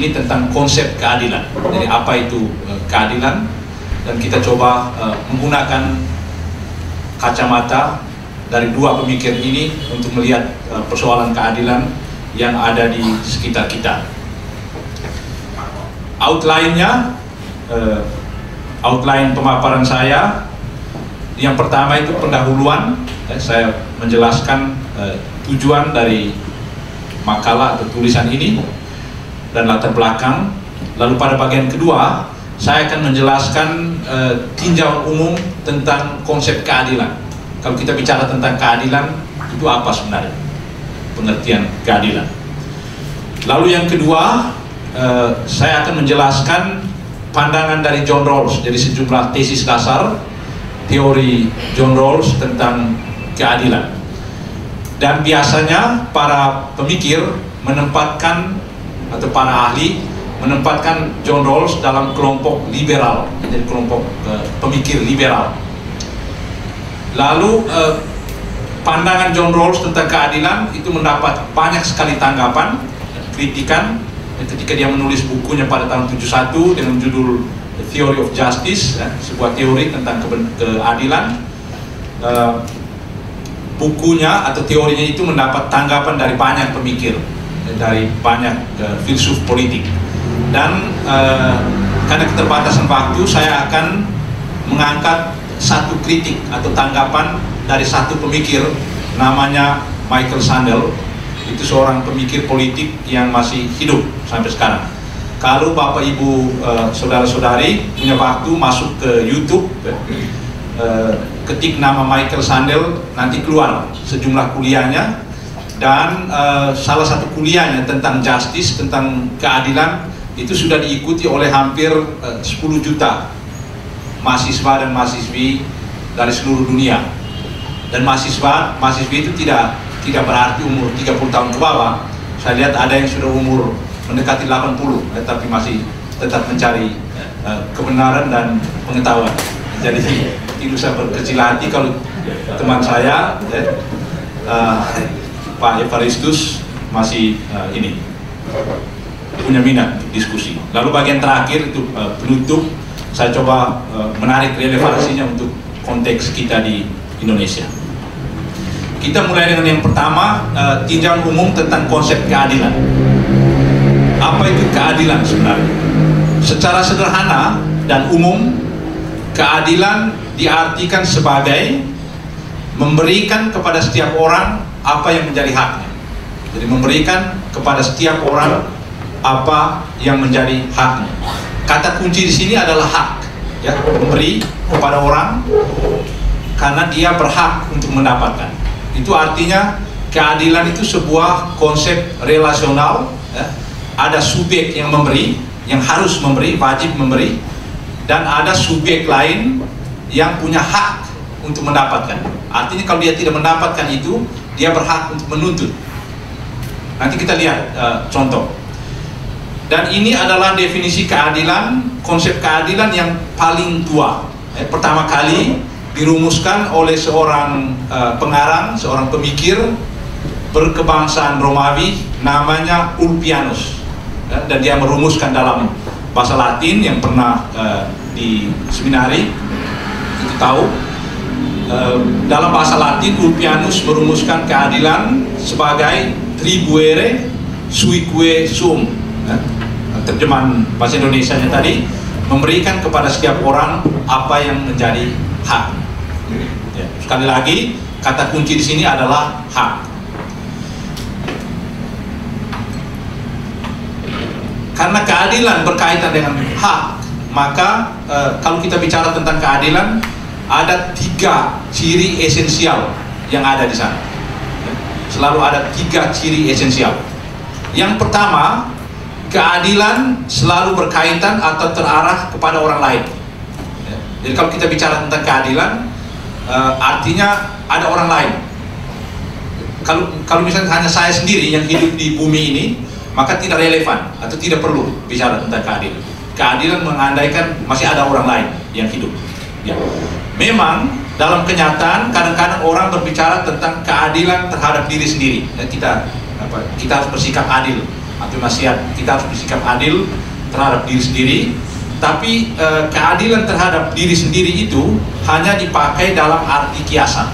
ini tentang konsep keadilan. Jadi apa itu keadilan, dan kita coba menggunakan kacamata dari dua pemikir ini untuk melihat persoalan keadilan yang ada di sekitar kita. Outline-nya, outline pemaparan saya, yang pertama itu pendahuluan. Saya menjelaskan tujuan dari makalah atau tulisan ini dan latar belakang. Lalu pada bagian kedua saya akan menjelaskan tinjauan umum tentang konsep keadilan. Kalau kita bicara tentang keadilan, itu apa sebenarnya pengertian keadilan. Lalu yang kedua, saya akan menjelaskan pandangan dari John Rawls, jadi sejumlah tesis dasar teori John Rawls tentang keadilan. Dan biasanya para pemikir menempatkan, atau para ahli menempatkan John Rawls dalam kelompok liberal, jadi kelompok pemikir liberal. Lalu pandangan John Rawls tentang keadilan itu mendapat banyak sekali tanggapan, kritikan ketika dia menulis bukunya pada tahun 71 dengan judul The Theory of Justice, sebuah teori tentang keadilan. Bukunya atau teorinya itu mendapat tanggapan dari banyak pemikir, dari banyak filsuf politik. Dan karena keterbatasan waktu, saya akan mengangkat satu kritik atau tanggapan dari satu pemikir namanya Michael Sandel. Itu seorang pemikir politik yang masih hidup sampai sekarang. Kalau Bapak Ibu saudara-saudari punya waktu, masuk ke YouTube, ketik nama Michael Sandel, nanti keluar sejumlah kuliahnya. Dan salah satu kuliahnya tentang justice, tentang keadilan, itu sudah diikuti oleh hampir 10 juta mahasiswa dan mahasiswi dari seluruh dunia. Dan mahasiswi itu tidak berarti umur 30 tahun ke bawah. Saya lihat ada yang sudah umur mendekati 80, tetapi masih tetap mencari kebenaran dan pengetahuan. Jadi tidak usah berkecil hati kalau teman saya, Pak Evaristus, masih punya minat untuk diskusi. Lalu bagian terakhir itu penutup, saya coba menarik relevansinya untuk konteks kita di Indonesia. Kita mulai dengan yang pertama, tinjauan umum tentang konsep keadilan. Apa itu keadilan sebenarnya? Secara sederhana dan umum, keadilan diartikan sebagai memberikan kepada setiap orang apa yang menjadi haknya. Jadi memberikan kepada setiap orang apa yang menjadi haknya. Kata kunci di sini adalah hak, ya, memberi kepada orang karena dia berhak untuk mendapatkan. Itu artinya keadilan itu sebuah konsep relasional, ya. Ada subjek yang memberi, yang harus memberi, wajib memberi, dan ada subjek lain yang punya hak untuk mendapatkan. Artinya kalau dia tidak mendapatkan itu, dia berhak untuk menuntut. Nanti kita lihat contoh. Dan ini adalah definisi keadilan, konsep keadilan yang paling tua. Pertama kali dirumuskan oleh seorang pengarang, seorang pemikir berkebangsaan Romawi namanya Ulpianus. Dan dia merumuskan dalam bahasa Latin, yang pernah di seminari itu tahu. Dalam bahasa Latin, Ulpianus merumuskan keadilan sebagai tribuere suique sum. Terjemahan bahasa Indonesianya tadi, memberikan kepada setiap orang apa yang menjadi hak. Ya, sekali lagi, kata kunci di sini adalah hak. Karena keadilan berkaitan dengan hak, maka kalau kita bicara tentang keadilan, ada 3 ciri esensial yang ada di sana. Selalu ada 3 ciri esensial. Yang pertama, keadilan selalu berkaitan atau terarah kepada orang lain. Jadi kalau kita bicara tentang keadilan, artinya ada orang lain. Kalau misalnya hanya saya sendiri yang hidup di bumi ini, maka tidak relevan atau tidak perlu bicara tentang keadilan. Keadilan mengandaikan masih ada orang lain yang hidup. Ya. Memang dalam kenyataan kadang-kadang orang berbicara tentang keadilan terhadap diri sendiri. Dan kita harus bersikap adil atau nasihat, kita harus bersikap adil terhadap diri sendiri. Tapi keadilan terhadap diri sendiri itu hanya dipakai dalam arti kiasan,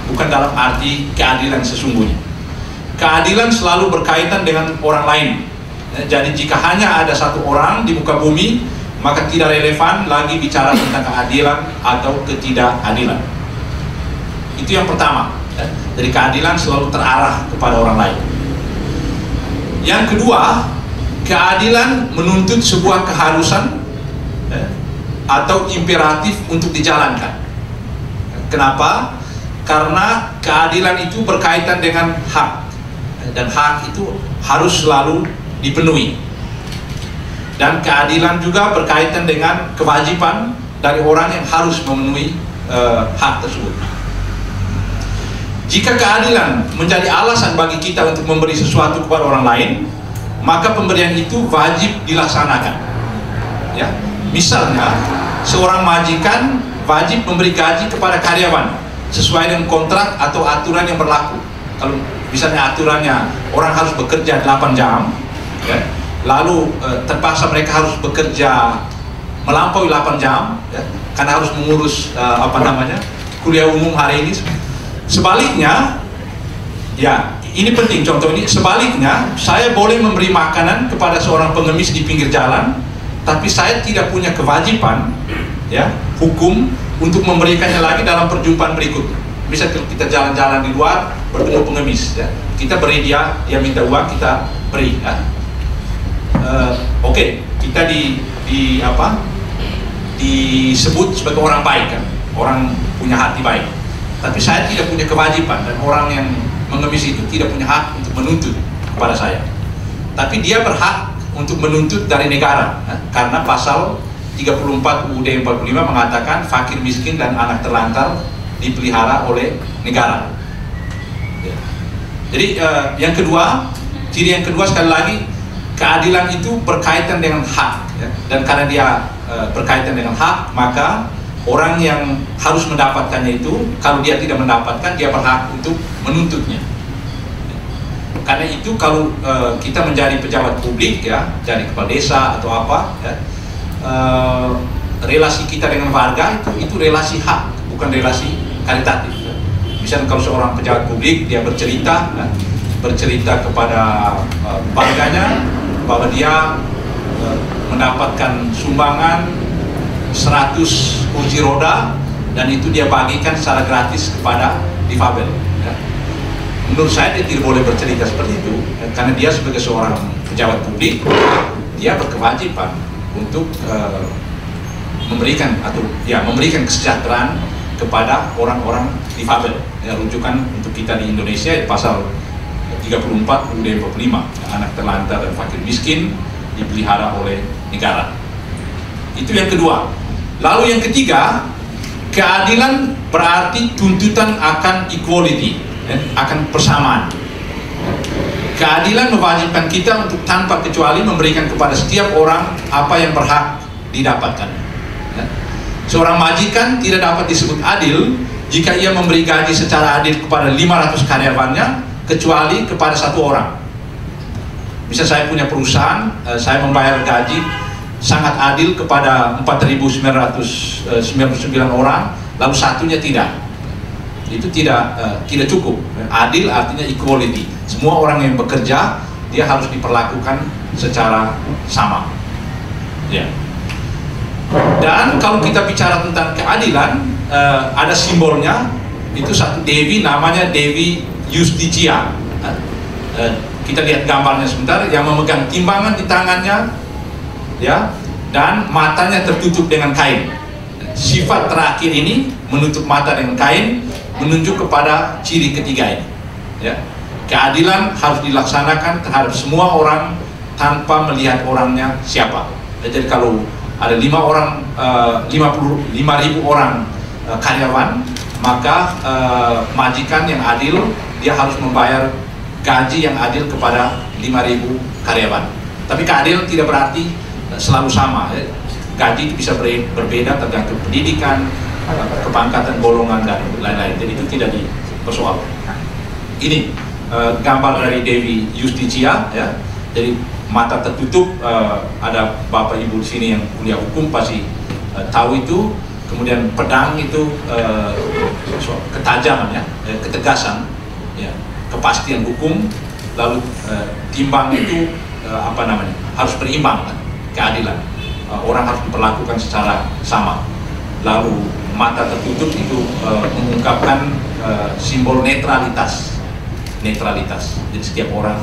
bukan dalam arti keadilan sesungguhnya. Keadilan selalu berkaitan dengan orang lain. Jadi jika hanya ada satu orang di muka bumi, maka tidak relevan lagi bicara tentang keadilan atau ketidakadilan. Itu yang pertama. Jadi keadilan selalu terarah kepada orang lain. Yang kedua, keadilan menuntut sebuah keharusan atau imperatif untuk dijalankan. Kenapa? Karena keadilan itu berkaitan dengan hak, dan hak itu harus selalu dipenuhi. Dan keadilan juga berkaitan dengan kewajiban dari orang yang harus memenuhi hak tersebut. Jika keadilan menjadi alasan bagi kita untuk memberi sesuatu kepada orang lain, maka pemberian itu wajib dilaksanakan. Ya, misalnya seorang majikan wajib memberi gaji kepada karyawan sesuai dengan kontrak atau aturan yang berlaku. Kalau misalnya aturannya orang harus bekerja 8 jam, ya, lalu terpaksa mereka harus bekerja melampaui 8 jam, ya, karena harus mengurus kuliah umum hari ini. Sebaliknya, ya, ini penting contoh ini. Sebaliknya, saya boleh memberi makanan kepada seorang pengemis di pinggir jalan, tapi saya tidak punya kewajiban, ya, hukum untuk memberikannya lagi dalam perjumpaan berikutnya. Bisa kita jalan-jalan di luar bertemu pengemis, ya, kita beri dia minta uang, kita beri. Ya. Oke, kita disebut sebagai orang baik, kan? Orang punya hati baik. Tapi saya tidak punya kewajiban, dan orang yang mengemis itu tidak punya hak untuk menuntut kepada saya. Tapi dia berhak untuk menuntut dari negara, karena pasal 34 UUD 45 mengatakan fakir miskin dan anak terlantar dipelihara oleh negara. Jadi yang kedua, ciri yang kedua sekali lagi, keadilan itu berkaitan dengan hak, ya. Dan karena dia berkaitan dengan hak, maka orang yang harus mendapatkannya itu, kalau dia tidak mendapatkan, dia berhak untuk menuntutnya. Karena itu kalau kita menjadi pejabat publik, ya, jadi kepala desa atau apa, ya, relasi kita dengan warga itu relasi hak, bukan relasi karitatif. Ya. Misalnya kalau seorang pejabat publik dia bercerita kepada warganya bahwa dia mendapatkan sumbangan 100 kursi roda, dan itu dia bagikan secara gratis kepada difabel. Ya. Menurut saya dia tidak boleh bercerita seperti itu, ya, karena dia sebagai seorang pejabat publik, dia berkewajiban untuk memberikan kesejahteraan kepada orang-orang difabel. Ya, rujukan untuk kita di Indonesia pasal 34 UUD 45, anak terlantar dan fakir miskin dipelihara oleh negara. Itu yang kedua. Lalu yang ketiga, keadilan berarti tuntutan akan equality, ya, akan persamaan. Keadilan mewajibkan kita untuk tanpa kecuali memberikan kepada setiap orang apa yang berhak didapatkan. Ya. Seorang majikan tidak dapat disebut adil jika ia memberi gaji secara adil kepada 500 karyawannya, kecuali kepada satu orang. Misal saya punya perusahaan, saya membayar gaji sangat adil kepada 4.999 orang, lalu satunya tidak. Itu tidak cukup. Adil artinya equality. Semua orang yang bekerja dia harus diperlakukan secara sama. Ya. Dan kalau kita bicara tentang keadilan, ada simbolnya, itu satu dewi namanya Dewi Justitia. Kita lihat gambarnya sebentar, yang memegang timbangan di tangannya, ya, dan matanya tertutup dengan kain. Sifat terakhir ini, menutup mata dengan kain, menunjuk kepada ciri ketiga ini. Ya. Keadilan harus dilaksanakan terhadap semua orang tanpa melihat orangnya siapa. Jadi kalau ada 55.000 orang karyawan, maka majikan yang adil dia harus membayar gaji yang adil kepada 5.000 karyawan. Tapi keadilan tidak berarti selalu sama. Gaji itu bisa berbeda tergantung pendidikan, kepangkatan golongan dan lain-lain. Jadi itu tidak dipersoalkan. Ini gambar dari Dewi Justitia, ya. Jadi mata tertutup, ada bapak ibu di sini yang kuliah hukum pasti tahu itu. Kemudian pedang itu ketajaman, ya, ketegasan, ya, kepastian hukum. Lalu timbang itu harus berimbang, kan? Keadilan, orang harus diperlakukan secara sama. Lalu mata tertutup itu mengungkapkan simbol netralitas. Jadi setiap orang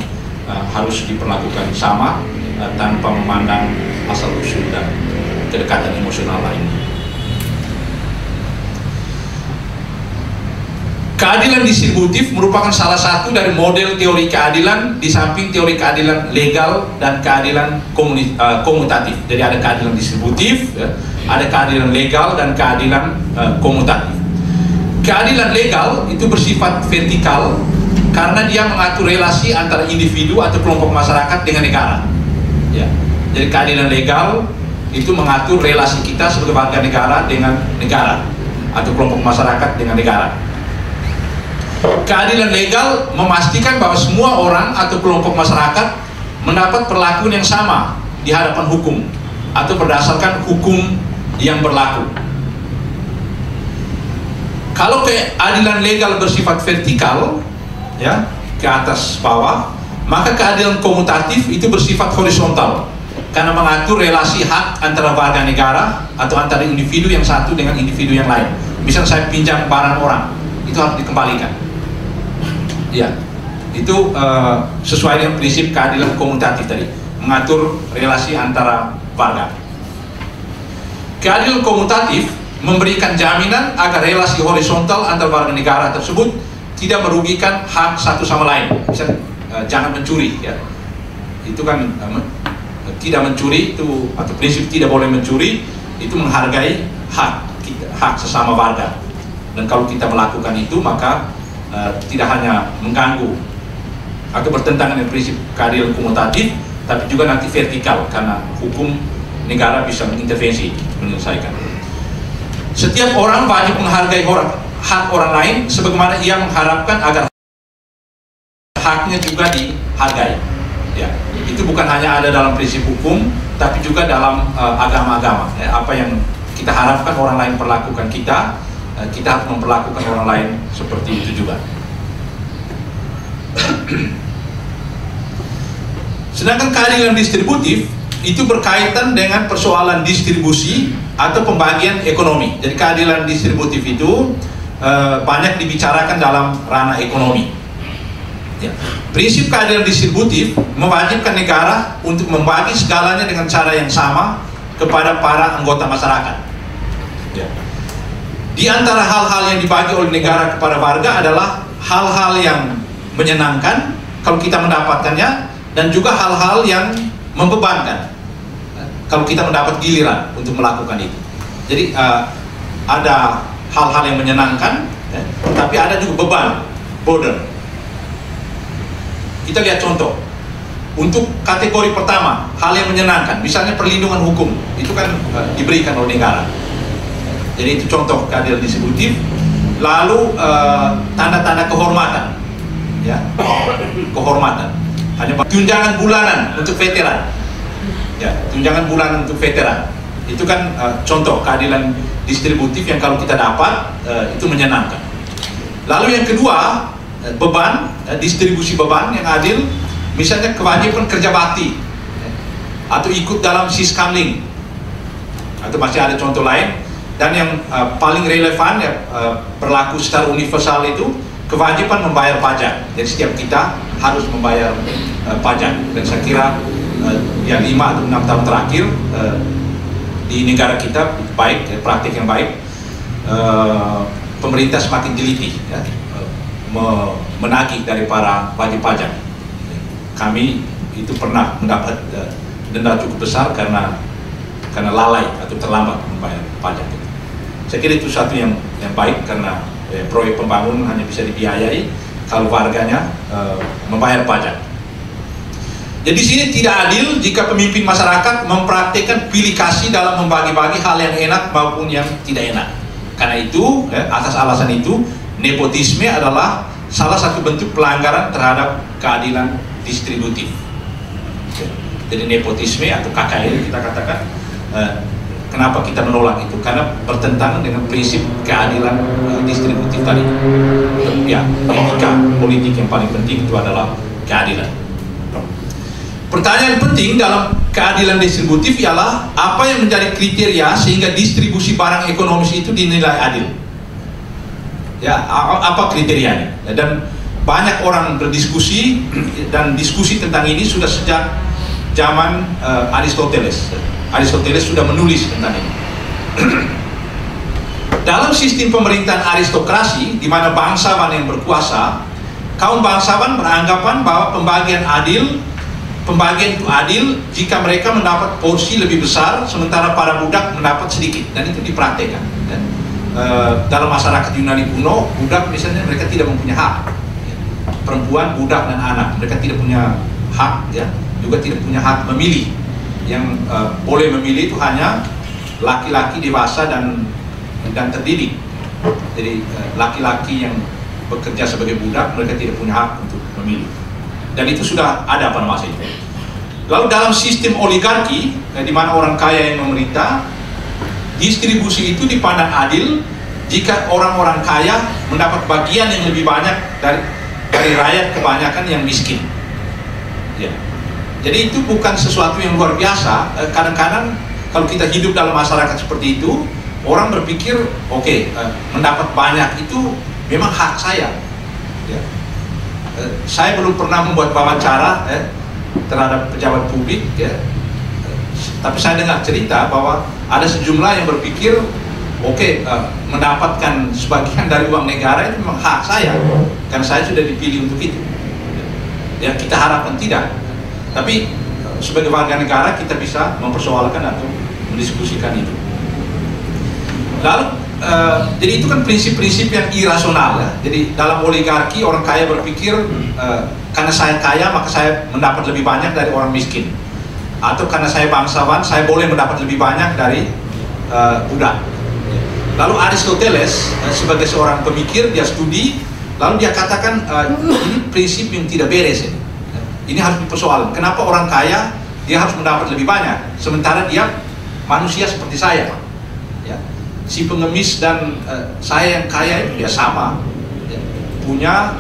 harus diperlakukan sama tanpa memandang asal usul dan kedekatan emosional lainnya. Keadilan distributif merupakan salah satu dari model teori keadilan di samping teori keadilan legal dan keadilan komutatif. Jadi ada keadilan distributif, ya, ada keadilan legal dan keadilan komutatif. Keadilan legal itu bersifat vertikal karena dia mengatur relasi antara individu atau kelompok masyarakat dengan negara. Ya. Jadi keadilan legal itu mengatur relasi kita sebagai warga negara dengan negara atau kelompok masyarakat dengan negara. Keadilan legal memastikan bahwa semua orang atau kelompok masyarakat mendapat perlakuan yang sama di hadapan hukum atau berdasarkan hukum yang berlaku. Kalau keadilan legal bersifat vertikal, ya, ke atas bawah, maka keadilan komutatif itu bersifat horizontal karena mengatur relasi hak antara warga negara atau antara individu yang satu dengan individu yang lain. Misal saya pinjam barang orang, itu harus dikembalikan. Ya, itu sesuai dengan prinsip keadilan komutatif tadi, mengatur relasi antara warga. Keadilan komutatif memberikan jaminan agar relasi horizontal antar warga negara tersebut tidak merugikan hak satu sama lain. Misal jangan mencuri, ya. Itu kan tidak mencuri itu, atau prinsip tidak boleh mencuri itu menghargai hak sesama warga. Dan kalau kita melakukan itu maka tidak hanya mengganggu atau bertentangan dengan prinsip keadilan komutatif, tapi juga nanti vertikal karena hukum negara bisa mengintervensi, menyelesaikan. Setiap orang wajib menghargai hak orang lain sebagaimana ia mengharapkan agar haknya juga dihargai. Ya, itu bukan hanya ada dalam prinsip hukum, tapi juga dalam agama-agama. Ya, apa yang kita harapkan orang lain perlakukan kita, kita harus memperlakukan orang lain seperti itu juga. Sedangkan keadilan distributif itu berkaitan dengan persoalan distribusi atau pembagian ekonomi. Jadi keadilan distributif itu banyak dibicarakan dalam ranah ekonomi. Ya. Prinsip keadilan distributif mewajibkan negara untuk membagi segalanya dengan cara yang sama kepada para anggota masyarakat. Ya. Di antara hal-hal yang dibagi oleh negara kepada warga adalah hal-hal yang menyenangkan kalau kita mendapatkannya, dan juga hal-hal yang membebankan kalau kita mendapat giliran untuk melakukan itu. Jadi ada hal-hal yang menyenangkan, ya, tapi ada juga beban, burden. Kita lihat contoh. Untuk kategori pertama, hal yang menyenangkan, misalnya perlindungan hukum, itu kan diberikan oleh negara. Jadi itu contoh keadilan distributif. Lalu tanda-tanda kehormatan, ya, kehormatan. Hanya tunjangan bulanan untuk veteran, ya, tunjangan bulanan untuk veteran. Itu kan contoh keadilan distributif yang kalau kita dapat itu menyenangkan. Lalu yang kedua, beban, distribusi beban yang adil, misalnya kewajiban kerja bakti, atau ikut dalam siskamling, atau masih ada contoh lain. Dan yang paling relevan, ya, berlaku secara universal itu kewajiban membayar pajak. Jadi setiap kita harus membayar pajak. Dan saya kira yang 5 atau 6 tahun terakhir di negara kita baik, praktik yang baik, pemerintah semakin teliti, ya, menagih dari para wajib pajak. Kami itu pernah mendapat denda cukup besar karena lalai atau terlambat membayar pajak. Saya kira itu satu yang baik karena proyek pembangunan hanya bisa dibiayai kalau warganya membayar pajak. Jadi di sini tidak adil jika pemimpin masyarakat mempraktikkan pilih kasih dalam membagi-bagi hal yang enak maupun yang tidak enak. Karena itu, atas alasan itu, nepotisme adalah salah satu bentuk pelanggaran terhadap keadilan distributif. Jadi nepotisme atau KKN kita katakan, kenapa kita menolak itu? Karena bertentangan dengan prinsip keadilan distributif tadi. Ya, etika politik yang paling penting itu adalah keadilan. Pertanyaan penting dalam keadilan distributif ialah apa yang menjadi kriteria sehingga distribusi barang ekonomis itu dinilai adil. Ya, apa kriterianya? Dan banyak orang berdiskusi, dan diskusi tentang ini sudah sejak zaman Aristoteles. Aristoteles sudah menulis tentang ini. Dalam sistem pemerintahan aristokrasi, di mana bangsawan yang berkuasa, kaum bangsawan beranggapan bahwa pembagian itu adil jika mereka mendapat porsi lebih besar, sementara para budak mendapat sedikit, dan itu dipraktekkan. Dan, dalam masyarakat Yunani kuno, budak misalnya mereka tidak mempunyai hak. Perempuan, budak, dan anak mereka tidak punya hak, ya, juga tidak punya hak memilih. Yang boleh memilih itu hanya laki-laki dewasa dan terdidik. Jadi laki-laki yang bekerja sebagai budak mereka tidak punya hak untuk memilih. Dan itu sudah ada pada masa itu. Lalu dalam sistem oligarki, di mana orang kaya yang memerintah, distribusi itu dipandang adil jika orang-orang kaya mendapat bagian yang lebih banyak dari rakyat kebanyakan yang miskin. Ya. Jadi itu bukan sesuatu yang luar biasa. Kadang-kadang kalau kita hidup dalam masyarakat seperti itu, orang berpikir, oke, mendapat banyak itu memang hak saya. Ya. Saya belum pernah membuat wawancara terhadap pejabat publik, ya. Tapi saya dengar cerita bahwa ada sejumlah yang berpikir, oke, mendapatkan sebagian dari uang negara itu memang hak saya, karena saya sudah dipilih untuk itu. Ya, kita harapkan tidak. Tapi sebagai warga negara kita bisa mempersoalkan atau mendiskusikan itu. Lalu, jadi itu kan prinsip-prinsip yang irasional, ya. Jadi dalam oligarki orang kaya berpikir, karena saya kaya maka saya mendapat lebih banyak dari orang miskin, atau karena saya bangsawan saya boleh mendapat lebih banyak dari budak. Lalu Aristoteles sebagai seorang pemikir, dia studi, lalu dia katakan ini prinsip yang tidak beres ini. Ini harus dipersoalkan. Kenapa orang kaya dia harus mendapat lebih banyak, sementara dia manusia seperti saya, ya. Si pengemis dan saya yang kaya itu dia sama, ya. Punya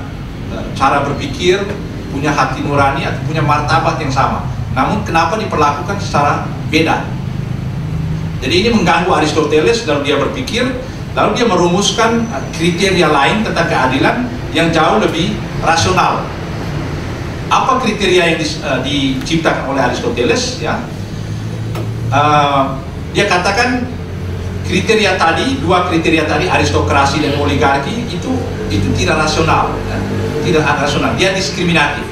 cara berpikir, punya hati nurani, atau punya martabat yang sama. Namun kenapa diperlakukan secara beda? Jadi ini mengganggu Aristoteles dalam dia berpikir, lalu dia merumuskan kriteria lain tentang keadilan yang jauh lebih rasional. Apa kriteria yang diciptakan oleh Aristoteles? Ya, dia katakan kriteria tadi, dua kriteria tadi, aristokrasi dan oligarki itu tidak rasional, ya. Tidak rasional, dia diskriminatif.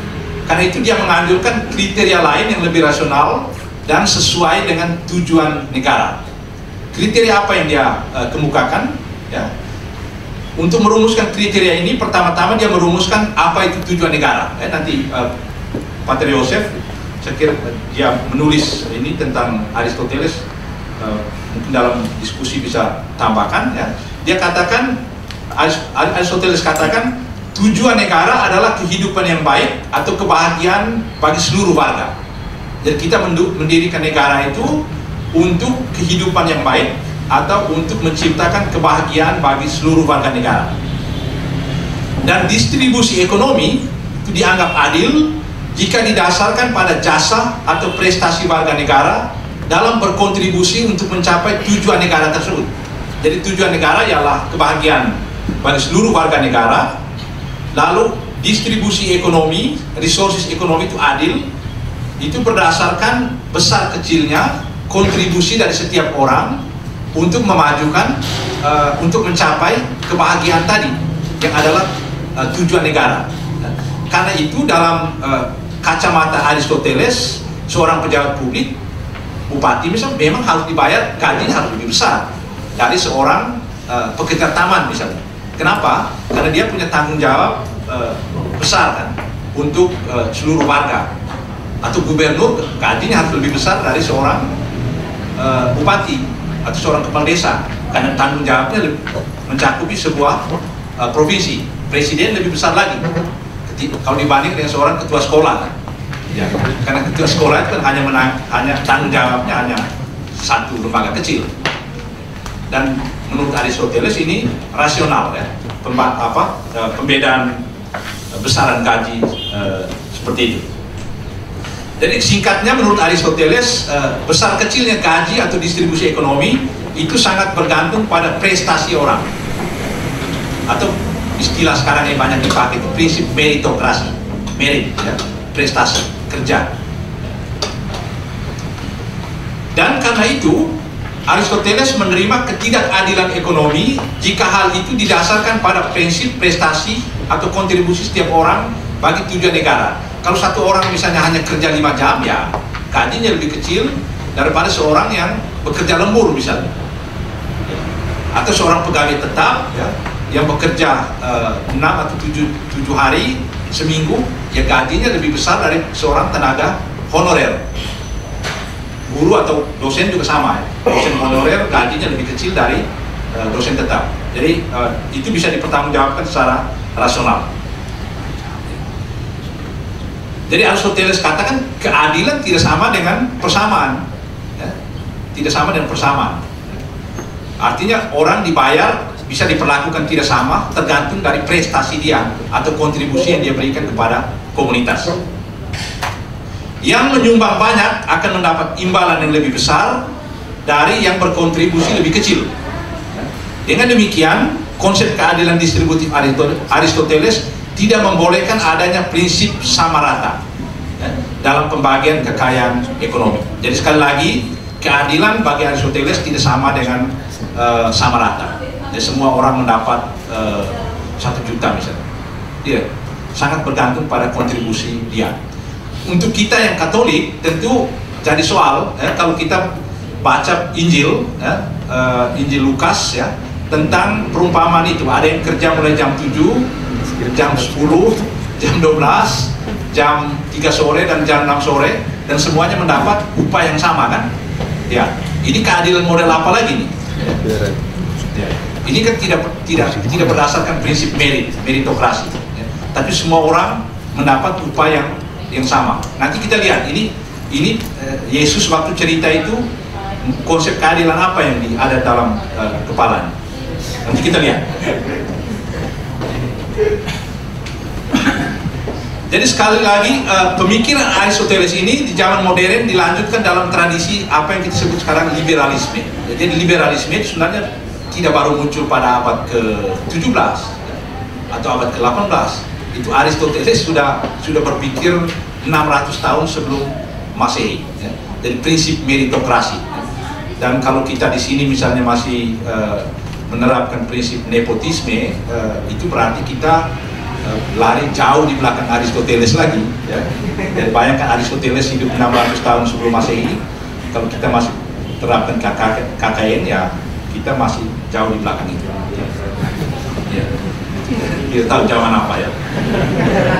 Karena itu dia menganjurkan kriteria lain yang lebih rasional dan sesuai dengan tujuan negara. Kriteria apa yang dia kemukakan? Ya. Untuk merumuskan kriteria ini, pertama-tama dia merumuskan apa itu tujuan negara. Nanti Pater Yosef, saya kira dia menulis ini tentang Aristoteles, mungkin dalam diskusi bisa tambahkan. Ya. Dia katakan, Aristoteles katakan, tujuan negara adalah kehidupan yang baik atau kebahagiaan bagi seluruh warga. Jadi kita mendirikan negara itu untuk kehidupan yang baik atau untuk menciptakan kebahagiaan bagi seluruh warga negara. Dan distribusi ekonomi itu dianggap adil jika didasarkan pada jasa atau prestasi warga negara dalam berkontribusi untuk mencapai tujuan negara tersebut. Jadi tujuan negara ialah kebahagiaan bagi seluruh warga negara. Lalu distribusi ekonomi, resources ekonomi itu adil, itu berdasarkan besar kecilnya kontribusi dari setiap orang untuk memajukan, untuk mencapai kebahagiaan tadi yang adalah tujuan negara. Karena itu dalam kacamata Aristoteles, seorang pejabat publik, bupati misalnya, memang harus dibayar gajinya harus lebih besar dari seorang pekerja taman misalnya. Kenapa? Karena dia punya tanggung jawab besar kan untuk seluruh warga. Atau gubernur gajinya harus lebih besar dari seorang bupati atau seorang kepala desa, karena tanggung jawabnya mencakupi sebuah provinsi. presiden lebih besar lagi kalau dibanding dengan seorang ketua sekolah. Ya, karena ketua sekolah itu kan hanya tanggung jawabnya hanya satu lembaga kecil. Dan menurut Aristoteles ini rasional ya, pembedaan besaran gaji seperti itu. Jadi singkatnya menurut Aristoteles, besar kecilnya gaji atau distribusi ekonomi itu sangat bergantung pada prestasi orang. Atau istilah sekarang yang banyak dipakai itu prinsip meritokrasi, merit, ya, prestasi, kerja. Dan karena itu Aristoteles menerima ketidakadilan ekonomi jika hal itu didasarkan pada prinsip prestasi atau kontribusi setiap orang bagi tujuan negara. Kalau satu orang misalnya hanya kerja 5 jam, ya gajinya lebih kecil daripada seorang yang bekerja lembur misalnya, atau seorang pegawai tetap ya, yang bekerja 6 atau 7 hari seminggu, ya gajinya lebih besar dari seorang tenaga honorer. Guru atau dosen juga sama ya. Dosen honorer gajinya lebih kecil dari dosen tetap. Jadi itu bisa dipertanggungjawabkan secara rasional. Jadi Aristoteles katakan keadilan tidak sama dengan persamaan, ya? Tidak sama dengan persamaan. Artinya orang dibayar bisa diperlakukan tidak sama tergantung dari prestasi dia atau kontribusi yang dia berikan kepada komunitas. Yang menyumbang banyak akan mendapat imbalan yang lebih besar dari yang berkontribusi lebih kecil. Dengan demikian, konsep keadilan distributif Aristoteles tidak membolehkan adanya prinsip sama rata ya, dalam pembagian kekayaan ekonomi. Jadi sekali lagi, keadilan bagi Aristoteles tidak sama dengan sama rata. Jadi semua orang mendapat 1 juta misalnya. Dia sangat bergantung pada kontribusi dia. Untuk kita yang Katolik tentu jadi soal ya, kalau kita baca Injil ya, Injil Lukas ya, tentang perumpamaan itu. Ada yang kerja mulai jam 7, jam 10, jam 12, jam 3 sore dan jam 6 sore, dan semuanya mendapat upah yang sama kan? Ya, ini keadilan model apa lagi nih? Ya. Ini kan tidak berdasarkan prinsip meritokrasi, ya. Tapi semua orang mendapat upah yang sama. Nanti kita lihat ini Yesus waktu cerita itu konsep keadilan apa yang ada dalam kepalanya. Nanti kita lihat. Jadi sekali lagi pemikiran Aristoteles ini di zaman modern dilanjutkan dalam tradisi apa yang kita sebut sekarang liberalisme. Jadi liberalisme itu sebenarnya tidak baru muncul pada abad ke-17 atau abad ke-18. Itu Aristoteles sudah berpikir 600 tahun sebelum Masehi. Ya. Jadi prinsip meritokrasi. Dan kalau kita di sini misalnya masih menerapkan prinsip nepotisme, itu berarti kita lari jauh di belakang Aristoteles lagi ya. Dan bayangkan Aristoteles hidup 600 tahun sebelum Masehi, kalau kita masih terapkan KKN ya kita masih jauh di belakang itu ya. Kita tahu zaman apa ya.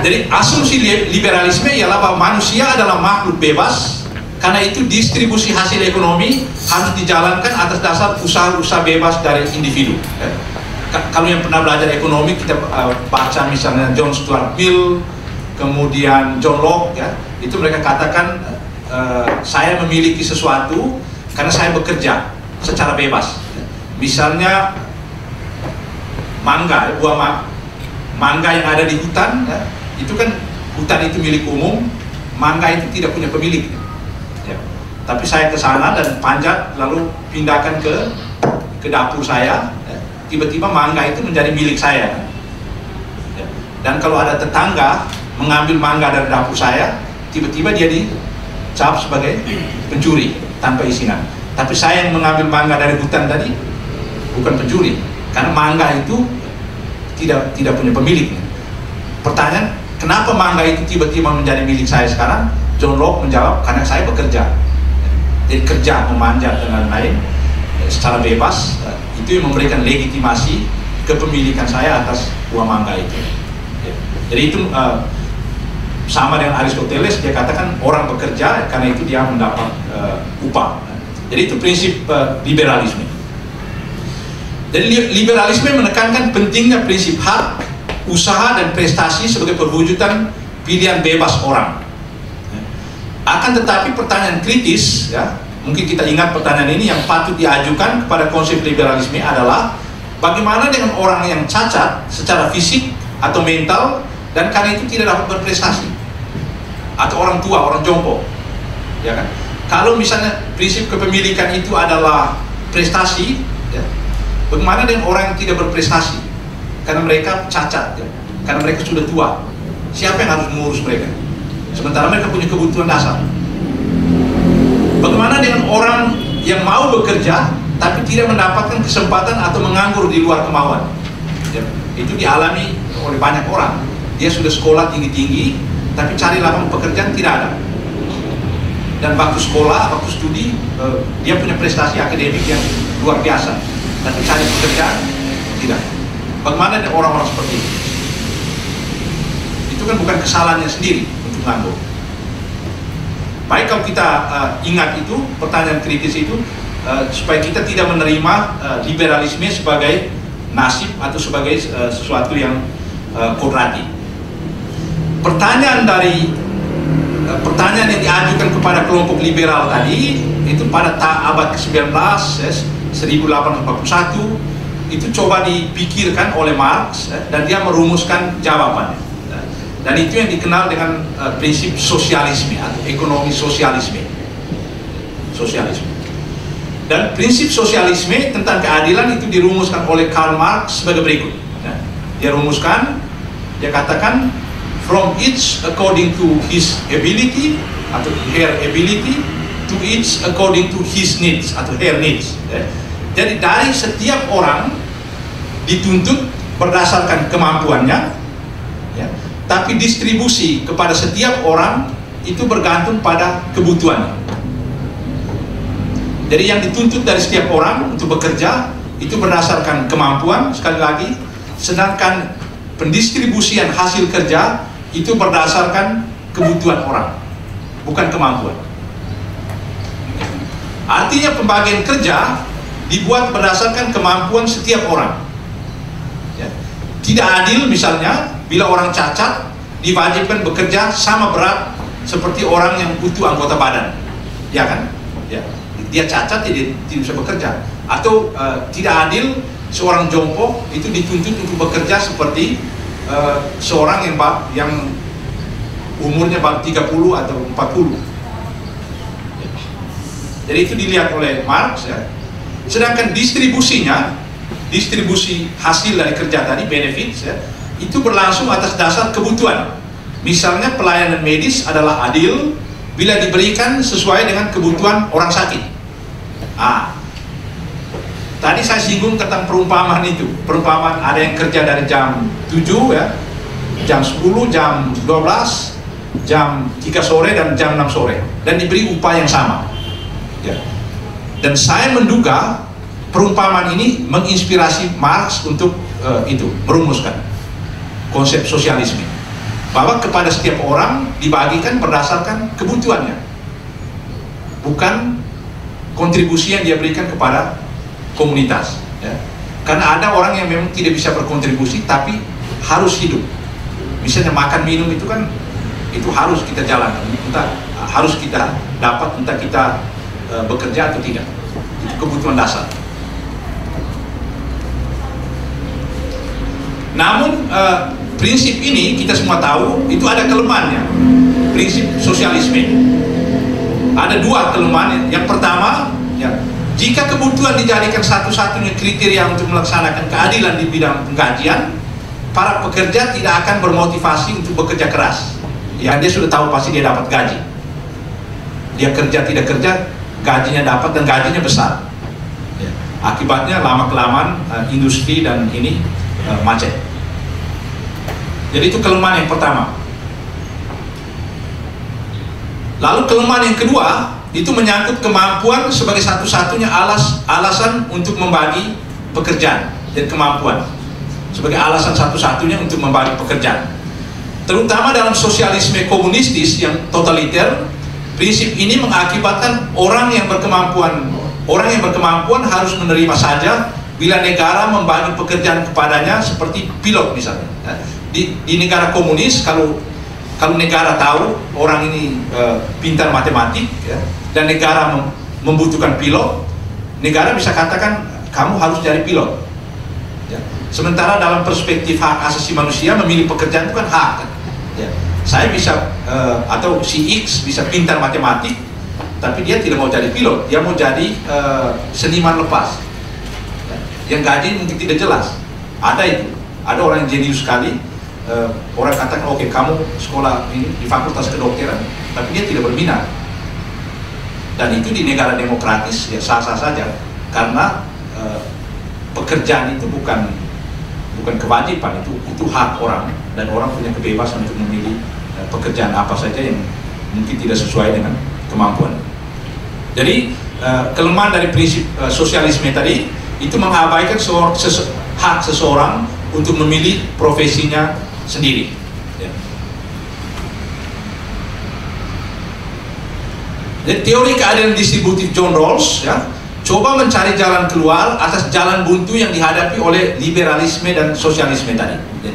Jadi asumsi liberalisme ialah bahwa manusia adalah makhluk bebas, karena itu distribusi hasil ekonomi harus dijalankan atas dasar usaha-usaha bebas dari individu ya. Kalau yang pernah belajar ekonomi, kita baca misalnya John Stuart Mill, kemudian John Locke ya, itu mereka katakan saya memiliki sesuatu karena saya bekerja secara bebas. Misalnya mangga, buah mangga yang ada di hutan ya, itu kan hutan itu milik umum, mangga itu tidak punya pemilik ya. Tapi saya ke sana dan panjat lalu pindahkan ke dapur saya. Tiba-tiba mangga itu menjadi milik saya ya. Dan kalau ada tetangga mengambil mangga dari dapur saya, tiba-tiba dia dicap sebagai pencuri tanpa izinan. Tapi saya yang mengambil mangga dari hutan tadi bukan pencuri, karena mangga itu tidak punya pemilik. Pertanyaan, kenapa mangga itu tiba-tiba menjadi milik saya sekarang? John Locke menjawab, karena saya bekerja. Jadi kerja, memanjat dan lain-lain secara bebas, itu yang memberikan legitimasi kepemilikan saya atas buah mangga itu. Jadi itu sama dengan Aristoteles, dia katakan orang bekerja karena itu dia mendapat upah. Jadi itu prinsip liberalisme. Jadi liberalisme menekankan pentingnya prinsip hak usaha dan prestasi sebagai perwujudan pilihan bebas orang. Akan tetapi pertanyaan kritis, ya, mungkin kita ingat pertanyaan ini yang patut diajukan kepada konsep liberalisme adalah bagaimana dengan orang yang cacat secara fisik atau mental dan karena itu tidak dapat berprestasi, atau orang tua, orang jompo, ya kan? Kalau misalnya prinsip kepemilikan itu adalah prestasi, ya, bagaimana dengan orang yang tidak berprestasi karena mereka cacat, ya, karena mereka sudah tua? Siapa yang harus mengurus mereka? Sementara mereka punya kebutuhan dasar. Bagaimana dengan orang yang mau bekerja tapi tidak mendapatkan kesempatan atau menganggur di luar kemauan? Ya, itu dialami oleh banyak orang. Dia sudah sekolah tinggi-tinggi tapi cari lapangan pekerjaan tidak ada. Dan waktu sekolah, waktu studi, dia punya prestasi akademik yang luar biasa, tapi cari pekerjaan tidak. Bagaimana dengan orang-orang seperti itu? Itu kan bukan kesalahannya sendiri untuk nganggur. Baik kalau kita ingat itu, pertanyaan kritis itu, supaya kita tidak menerima liberalisme sebagai nasib atau sebagai sesuatu yang kodrati. Pertanyaan yang diajukan kepada kelompok liberal tadi itu pada abad ke-19, 1841 itu coba dipikirkan oleh Marx, dan dia merumuskan jawabannya. Dan itu yang dikenal dengan prinsip sosialisme atau ekonomi sosialisme. Dan prinsip sosialisme tentang keadilan itu dirumuskan oleh Karl Marx sebagai berikut. Dia rumuskan, dia katakan, from each according to his ability atau her ability, to each according to his needs atau her needs. Jadi dari setiap orang dituntut berdasarkan kemampuannya, ya, tapi distribusi kepada setiap orang itu bergantung pada kebutuhannya. Jadi yang dituntut dari setiap orang untuk bekerja itu berdasarkan kemampuan, sekali lagi, sedangkan pendistribusian hasil kerja itu berdasarkan kebutuhan orang, bukan kemampuan. Artinya pembagian kerja dibuat berdasarkan kemampuan setiap orang, ya. Tidak adil misalnya bila orang cacat diwajibkan bekerja sama berat seperti orang yang butuh anggota badan, ya kan? Ya. Dia cacat, dia tidak bisa bekerja. Atau tidak adil seorang jompo itu dituntut untuk bekerja seperti seorang yang umurnya 30 atau 40. Jadi itu dilihat oleh Marx, ya. Sedangkan distribusinya, distribusi hasil dari kerja tadi, benefits, ya, itu berlangsung atas dasar kebutuhan. Misalnya pelayanan medis adalah adil bila diberikan sesuai dengan kebutuhan orang sakit. Tadi saya singgung tentang perumpamaan itu. Perumpamaan ada yang kerja dari jam 7, ya, jam 10, jam 12, jam 3 sore dan jam 6 sore, dan diberi upah yang sama, ya. Dan saya menduga perumpamaan ini menginspirasi Marx untuk merumuskan konsep sosialisme, bahwa kepada setiap orang dibagikan berdasarkan kebutuhannya, bukan kontribusi yang dia berikan kepada komunitas, ya. Karena ada orang yang memang tidak bisa berkontribusi tapi harus hidup. Misalnya makan minum itu kan itu harus kita jalankan, entah harus kita dapat, entah kita bekerja atau tidak. Itu kebutuhan dasar. Namun prinsip ini kita semua tahu itu ada kelemahannya. Prinsip sosialisme ada dua kelemahan. Yang pertama, ya, jika kebutuhan dijadikan satu-satunya kriteria untuk melaksanakan keadilan di bidang penggajian, para pekerja tidak akan bermotivasi untuk bekerja keras. Ya, dia sudah tahu pasti dia dapat gaji. Dia kerja tidak kerja, gajinya dapat dan gajinya besar. Ya. Akibatnya lama-kelamaan industri dan ini macet. Jadi itu kelemahan yang pertama. Lalu kelemahan yang kedua itu menyangkut kemampuan sebagai satu-satunya alasan untuk membagi pekerjaan, dan kemampuan sebagai alasan satu-satunya untuk membagi pekerjaan. Terutama dalam sosialisme komunistis yang totaliter, prinsip ini mengakibatkan orang yang berkemampuan harus menerima saja bila negara membagi pekerjaan kepadanya, seperti pilot misalnya. di negara komunis, kalau negara tahu orang ini pintar matematik, ya, dan negara membutuhkan pilot, negara bisa katakan kamu harus jadi pilot. Ya. Sementara dalam perspektif hak asasi manusia, memilih pekerjaan itu kan hak. Kan? Ya. Saya bisa atau si X bisa pintar matematik, tapi dia tidak mau jadi pilot, dia mau jadi seniman lepas. Ya. Yang gaji mungkin tidak jelas. Ada itu, ada orang yang jenius sekali. Orang katakan oke, kamu sekolah ini di fakultas kedokteran, tapi dia tidak berminat. Dan itu di negara demokratis ya sah-sah saja, karena pekerjaan itu bukan kewajiban, itu hak orang, dan orang punya kebebasan untuk memilih pekerjaan apa saja yang mungkin tidak sesuai dengan kemampuan. Jadi kelemahan dari prinsip sosialisme tadi itu mengabaikan hak seseorang untuk memilih profesinya sendiri. Ya. Jadi teori keadilan distributif John Rawls ya, coba mencari jalan keluar atas jalan buntu yang dihadapi oleh liberalisme dan sosialisme tadi. Ya.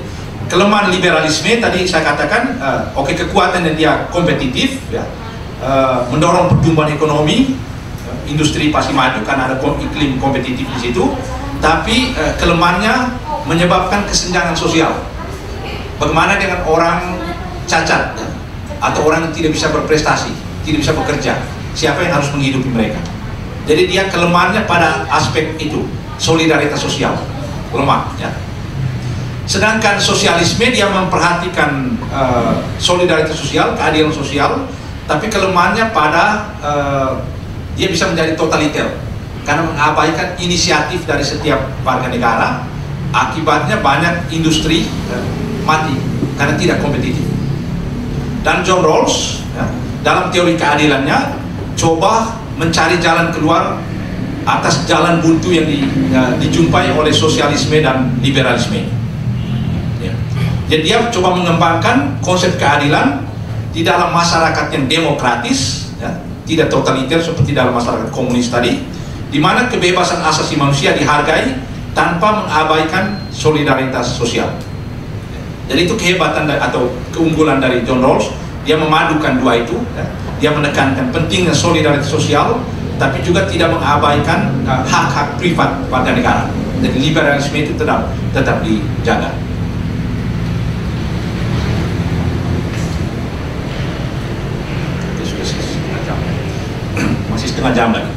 Kelemahan liberalisme tadi saya katakan, oke, kekuatan yang dia kompetitif, ya, mendorong pertumbuhan ekonomi, industri pasti maju karena ada iklim kompetitif di situ. Tapi kelemahannya menyebabkan kesenjangan sosial. Bagaimana dengan orang cacat, ya? Atau orang yang tidak bisa berprestasi, tidak bisa bekerja? Siapa yang harus menghidupi mereka? Jadi dia kelemahannya pada aspek itu, solidaritas sosial, lemah. Ya. Sedangkan sosialisme dia memperhatikan solidaritas sosial, keadilan sosial, tapi kelemahannya pada dia bisa menjadi totaliter karena mengabaikan inisiatif dari setiap warga negara. Akibatnya banyak industri mati karena tidak kompetitif. Dan John Rawls ya, dalam teori keadilannya coba mencari jalan keluar atas jalan buntu yang dijumpai oleh sosialisme dan liberalisme. Ya. Jadi dia coba mengembangkan konsep keadilan di dalam masyarakat yang demokratis, ya, tidak totaliter seperti dalam masyarakat komunis tadi, di mana kebebasan asasi manusia dihargai tanpa mengabaikan solidaritas sosial. Jadi itu kehebatan atau keunggulan dari John Rawls, dia memadukan dua itu, ya. Dia menekankan pentingnya solidaritas sosial, tapi juga tidak mengabaikan hak-hak privat warga negara. Jadi liberalisme itu tetap dijaga. Masih setengah jam lagi.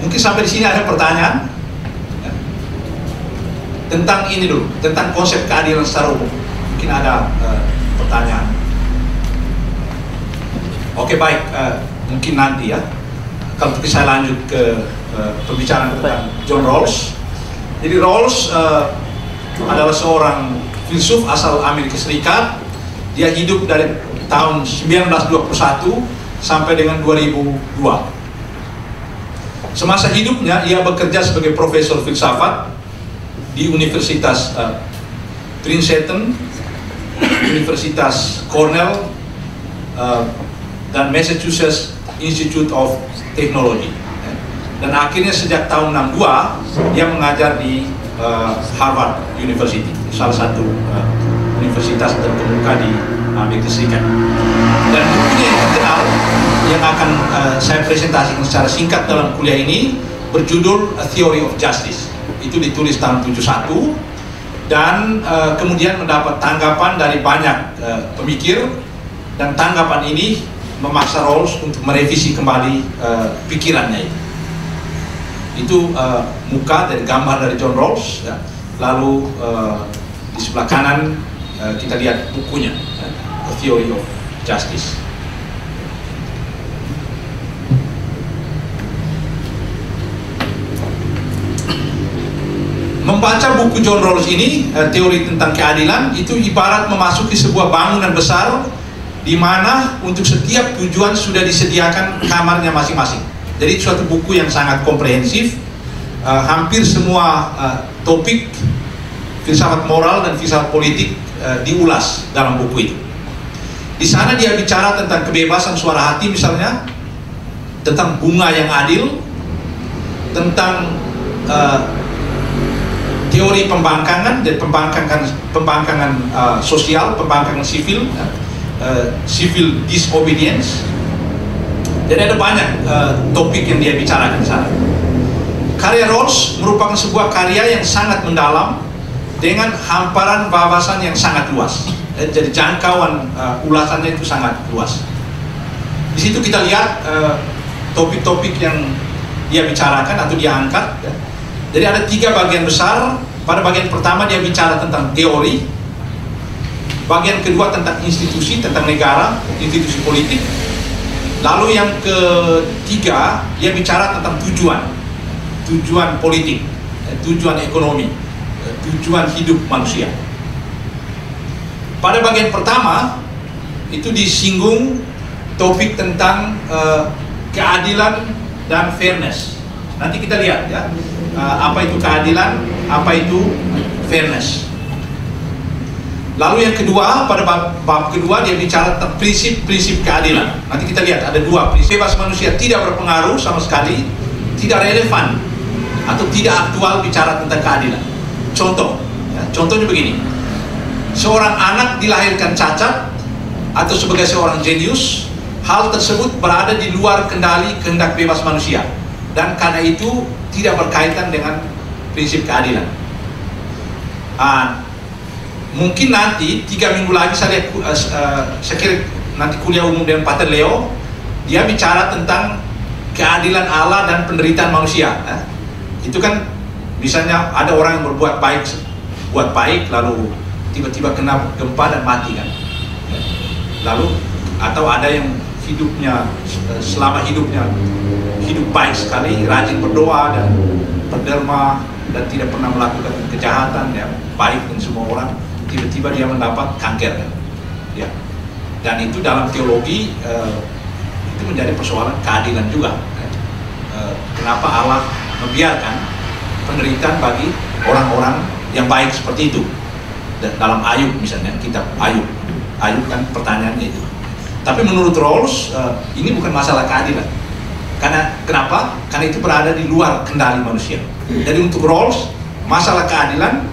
Mungkin sampai di sini ada pertanyaan ya, tentang ini dulu, tentang konsep keadilan secara umum. Mungkin ada pertanyaan. Oke, baik, mungkin nanti ya. Kalau saya lanjut ke pembicaraan tentang John Rawls. Jadi Rawls adalah seorang filsuf asal Amerika Serikat. Dia hidup dari tahun 1921 sampai dengan 2002. Semasa hidupnya ia bekerja sebagai profesor filsafat di Universitas Princeton, Universitas Cornell, dan Massachusetts Institute of Technology. Dan akhirnya sejak tahun 62 dia mengajar di Harvard University, salah satu universitas terkemuka di Amerika Serikat. Dan bukunya yang terkenal yang akan saya presentasikan secara singkat dalam kuliah ini berjudul A Theory of Justice. Itu ditulis tahun 71 dan kemudian mendapat tanggapan dari banyak pemikir, dan tanggapan ini memaksa Rawls untuk merevisi kembali pikirannya itu. Itu muka dari gambar dari John Rawls, ya. Lalu di sebelah kanan kita lihat bukunya, ya, A Theory of Justice. Membaca buku John Rawls ini, teori tentang keadilan, itu ibarat memasuki sebuah bangunan besar di mana untuk setiap tujuan sudah disediakan kamarnya masing-masing. Jadi suatu buku yang sangat komprehensif, hampir semua topik filsafat moral dan filsafat politik diulas dalam buku itu. Di sana dia bicara tentang kebebasan suara hati misalnya, tentang bunga yang adil, tentang teori pembangkangan dan pembangkangan sosial, pembangkangan sivil, civil disobedience. Jadi ada banyak topik yang dia bicarakan di sana. Karya Rawls merupakan sebuah karya yang sangat mendalam dengan hamparan wawasan yang sangat luas. Jadi jangkauan ulasannya itu sangat luas. Di situ kita lihat topik-topik yang dia bicarakan atau dia angkat. Jadi ada 3 bagian besar. Pada bagian pertama dia bicara tentang teori. Bagian kedua tentang institusi, tentang negara, institusi politik. Lalu yang ketiga dia bicara tentang tujuan politik, tujuan ekonomi, tujuan hidup manusia. Pada bagian pertama itu disinggung topik tentang keadilan dan fairness. Nanti kita lihat ya, apa itu keadilan, apa itu fairness. Lalu yang kedua, pada bab kedua dia bicara tentang prinsip-prinsip keadilan. Nanti kita lihat ada 2 prinsip. Bebas manusia tidak berpengaruh sama sekali, tidak relevan atau tidak aktual bicara tentang keadilan. Contoh, ya, contohnya begini. Seorang anak dilahirkan cacat atau sebagai seorang jenius, hal tersebut berada di luar kendali kehendak bebas manusia dan karena itu tidak berkaitan dengan prinsip keadilan. Mungkin nanti 3 minggu lagi saya lihat, saya kira nanti kuliah umum dengan Pater Leo, dia bicara tentang keadilan Allah dan penderitaan manusia. Itu kan misalnya ada orang yang buat baik lalu tiba-tiba kena gempa dan mati kan. Lalu atau ada yang hidupnya selama hidupnya hidup baik sekali, rajin berdoa dan berderma dan tidak pernah melakukan kejahatan, ya, baik dengan semua orang, tiba-tiba dia mendapat kanker kan? Ya. Dan itu dalam teologi itu menjadi persoalan keadilan juga. Kenapa Allah membiarkan penderitaan bagi orang-orang yang baik seperti itu? Dalam Ayub misalnya, kitab Ayub kan pertanyaannya itu. Tapi menurut Rawls ini bukan masalah keadilan. Kenapa? Karena itu berada di luar kendali manusia. Jadi untuk Rawls masalah keadilan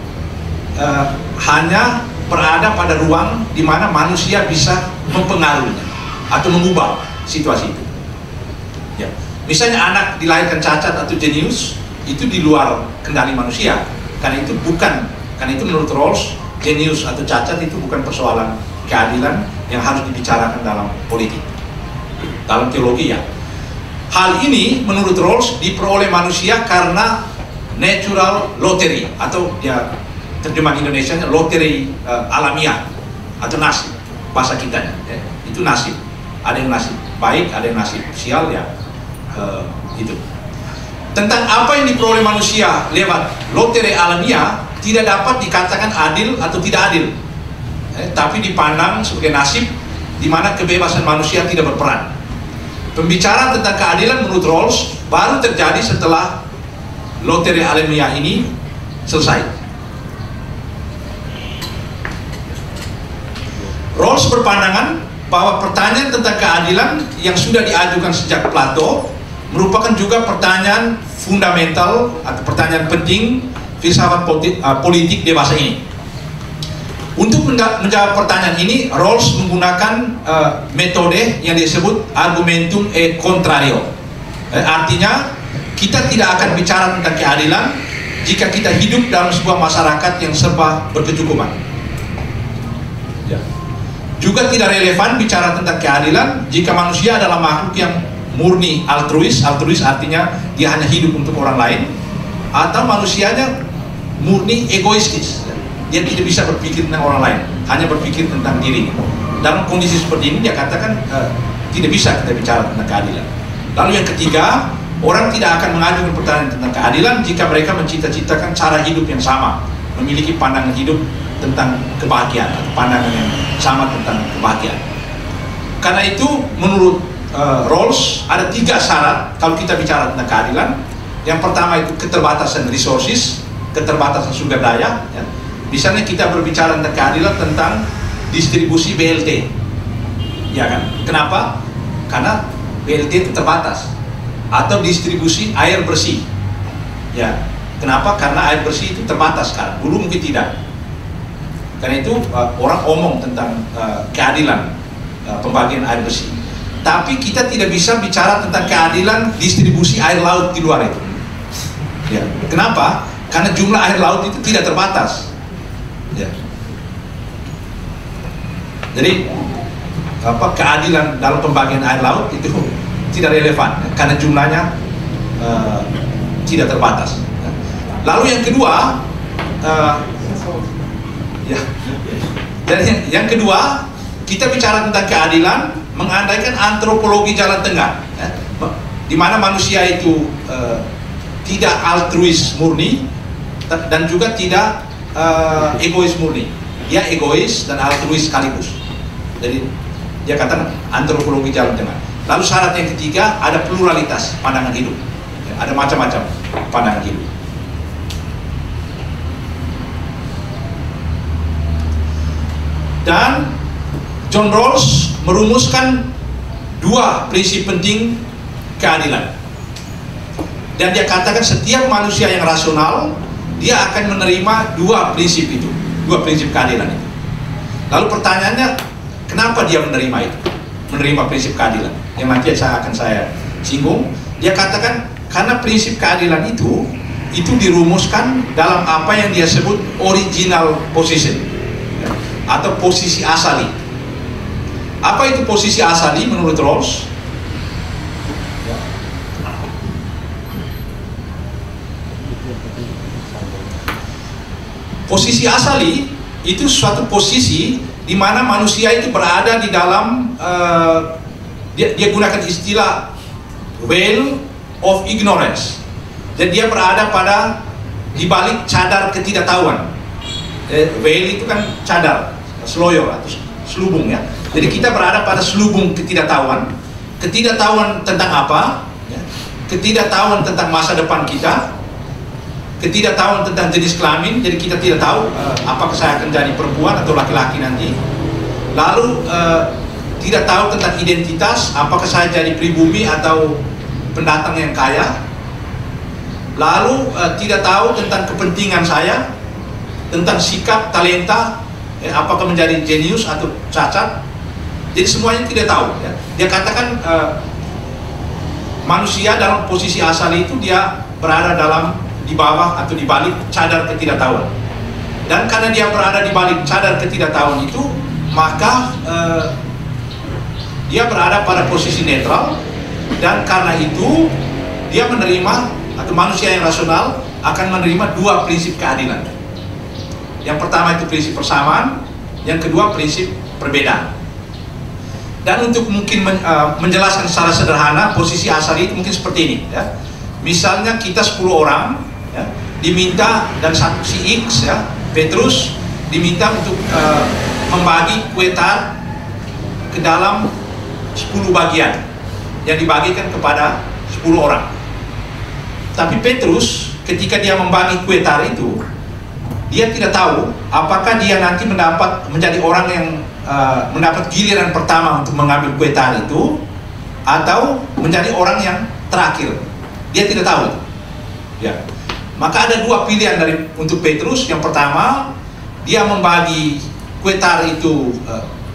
hanya berada pada ruang di mana manusia bisa mempengaruhinya atau mengubah situasi itu. Ya. Misalnya anak dilahirkan cacat atau jenius, itu di luar kendali manusia. Karena itu menurut Rawls jenius atau cacat itu bukan persoalan keadilan yang harus dibicarakan dalam politik, dalam teologi ya. Hal ini menurut Rawls diperoleh manusia karena natural lottery atau ya terjemahan Indonesianya lottery alamiah atau nasib bahasa kitanya ya. Itu nasib, ada yang nasib baik, ada yang nasib sial ya, itu. Tentang apa yang diperoleh manusia lewat lottery alamiah tidak dapat dikatakan adil atau tidak adil, tapi dipandang sebagai nasib di mana kebebasan manusia tidak berperan. Pembicaraan tentang keadilan menurut Rawls baru terjadi setelah lottery alamiah ini selesai. Rawls berpandangan bahwa pertanyaan tentang keadilan yang sudah diajukan sejak Plato merupakan juga pertanyaan fundamental atau pertanyaan penting filsafat politik dewasa ini. Untuk menjawab pertanyaan ini, Rawls menggunakan metode yang disebut argumentum e contrario. Artinya, kita tidak akan bicara tentang keadilan jika kita hidup dalam sebuah masyarakat yang serba berkecukupan. Ya. Juga tidak relevan bicara tentang keadilan jika manusia adalah makhluk yang murni altruis. Altruis artinya dia hanya hidup untuk orang lain, atau manusianya murni egoistis. Dia tidak bisa berpikir tentang orang lain, hanya berpikir tentang diri. Dalam kondisi seperti ini dia katakan tidak bisa kita bicara tentang keadilan. Lalu yang ketiga, orang tidak akan mengajukan pertanyaan tentang keadilan jika mereka mencita-citakan cara hidup yang sama, memiliki pandangan hidup tentang kebahagiaan, atau pandangan yang sama tentang kebahagiaan. Karena itu menurut Rawls ada 3 syarat kalau kita bicara tentang keadilan. Yang pertama itu keterbatasan resources, keterbatasan sumber daya. Ya. Misalnya kita berbicara tentang keadilan tentang distribusi BLT, ya kan? Kenapa? Karena BLT itu terbatas. Atau distribusi air bersih, ya. Kenapa? Karena air bersih itu terbatas sekarang. Dulu mungkin tidak. Karena itu orang omong tentang keadilan pembagian air bersih. Tapi kita tidak bisa bicara tentang keadilan distribusi air laut di luar itu. Ya. Kenapa? Karena jumlah air laut itu tidak terbatas. Ya. Jadi keadilan dalam pembagian air laut itu tidak relevan karena jumlahnya tidak terbatas. Lalu yang kedua, yang kedua kita bicara tentang keadilan mengandaikan antropologi jalan tengah, di mana manusia itu tidak altruis murni dan juga tidak egois murni. Dia egois dan altruis sekaligus. Jadi dia katakan antropologi jalan tengah. Lalu syarat yang ketiga, ada pluralitas pandangan hidup. Ada macam-macam pandangan hidup. Dan John Rawls merumuskan dua prinsip penting keadilan. Dan dia katakan setiap manusia yang rasional, dia akan menerima dua prinsip itu, dua prinsip keadilan itu. Lalu pertanyaannya, kenapa dia menerima itu? Menerima prinsip keadilan, yang nanti akan saya singgung. Dia katakan, karena prinsip keadilan itu dirumuskan dalam apa yang dia sebut original position, atau posisi asali. Apa itu posisi asali menurut Rawls? Posisi asali itu suatu posisi di mana manusia itu berada di dalam dia gunakan istilah veil of ignorance. Dan dia berada pada di balik cadar ketidaktahuan. Veil itu kan cadar, seloyor atau selubung ya. Jadi kita berada pada selubung ketidaktahuan. Ketidaktahuan tentang apa? Ya. Ketidaktahuan tentang masa depan kita. Ketidaktahuan tentang jenis kelamin. Jadi kita tidak tahu apakah saya akan jadi perempuan atau laki-laki nanti. Lalu tidak tahu tentang identitas, apakah saya jadi pribumi atau pendatang yang kaya. Lalu tidak tahu tentang kepentingan saya, tentang sikap, talenta, apakah menjadi jenius atau cacat. Jadi semuanya tidak tahu ya. Dia katakan manusia dalam posisi asali itu dia berada di bawah atau di balik cadar ketidaktahuan. Dan karena dia berada di balik cadar ketidaktahuan itu, maka dia berada pada posisi netral. Dan karena itu dia menerima, atau manusia yang rasional akan menerima dua prinsip keadilan. Yang pertama itu prinsip persamaan, yang kedua prinsip perbedaan. Dan untuk mungkin menjelaskan secara sederhana, posisi asali itu mungkin seperti ini ya. Misalnya kita 10 orang ya, diminta, dan si X ya, Petrus diminta untuk membagi kue tart ke dalam 10 bagian yang dibagikan kepada 10 orang. Tapi Petrus ketika dia membagi kue tart itu, dia tidak tahu apakah dia nanti menjadi orang yang mendapat giliran pertama untuk mengambil kue tart itu, atau menjadi orang yang terakhir. Dia tidak tahu. Ya. Maka ada dua pilihan untuk Petrus. Yang pertama, dia membagi kue tart itu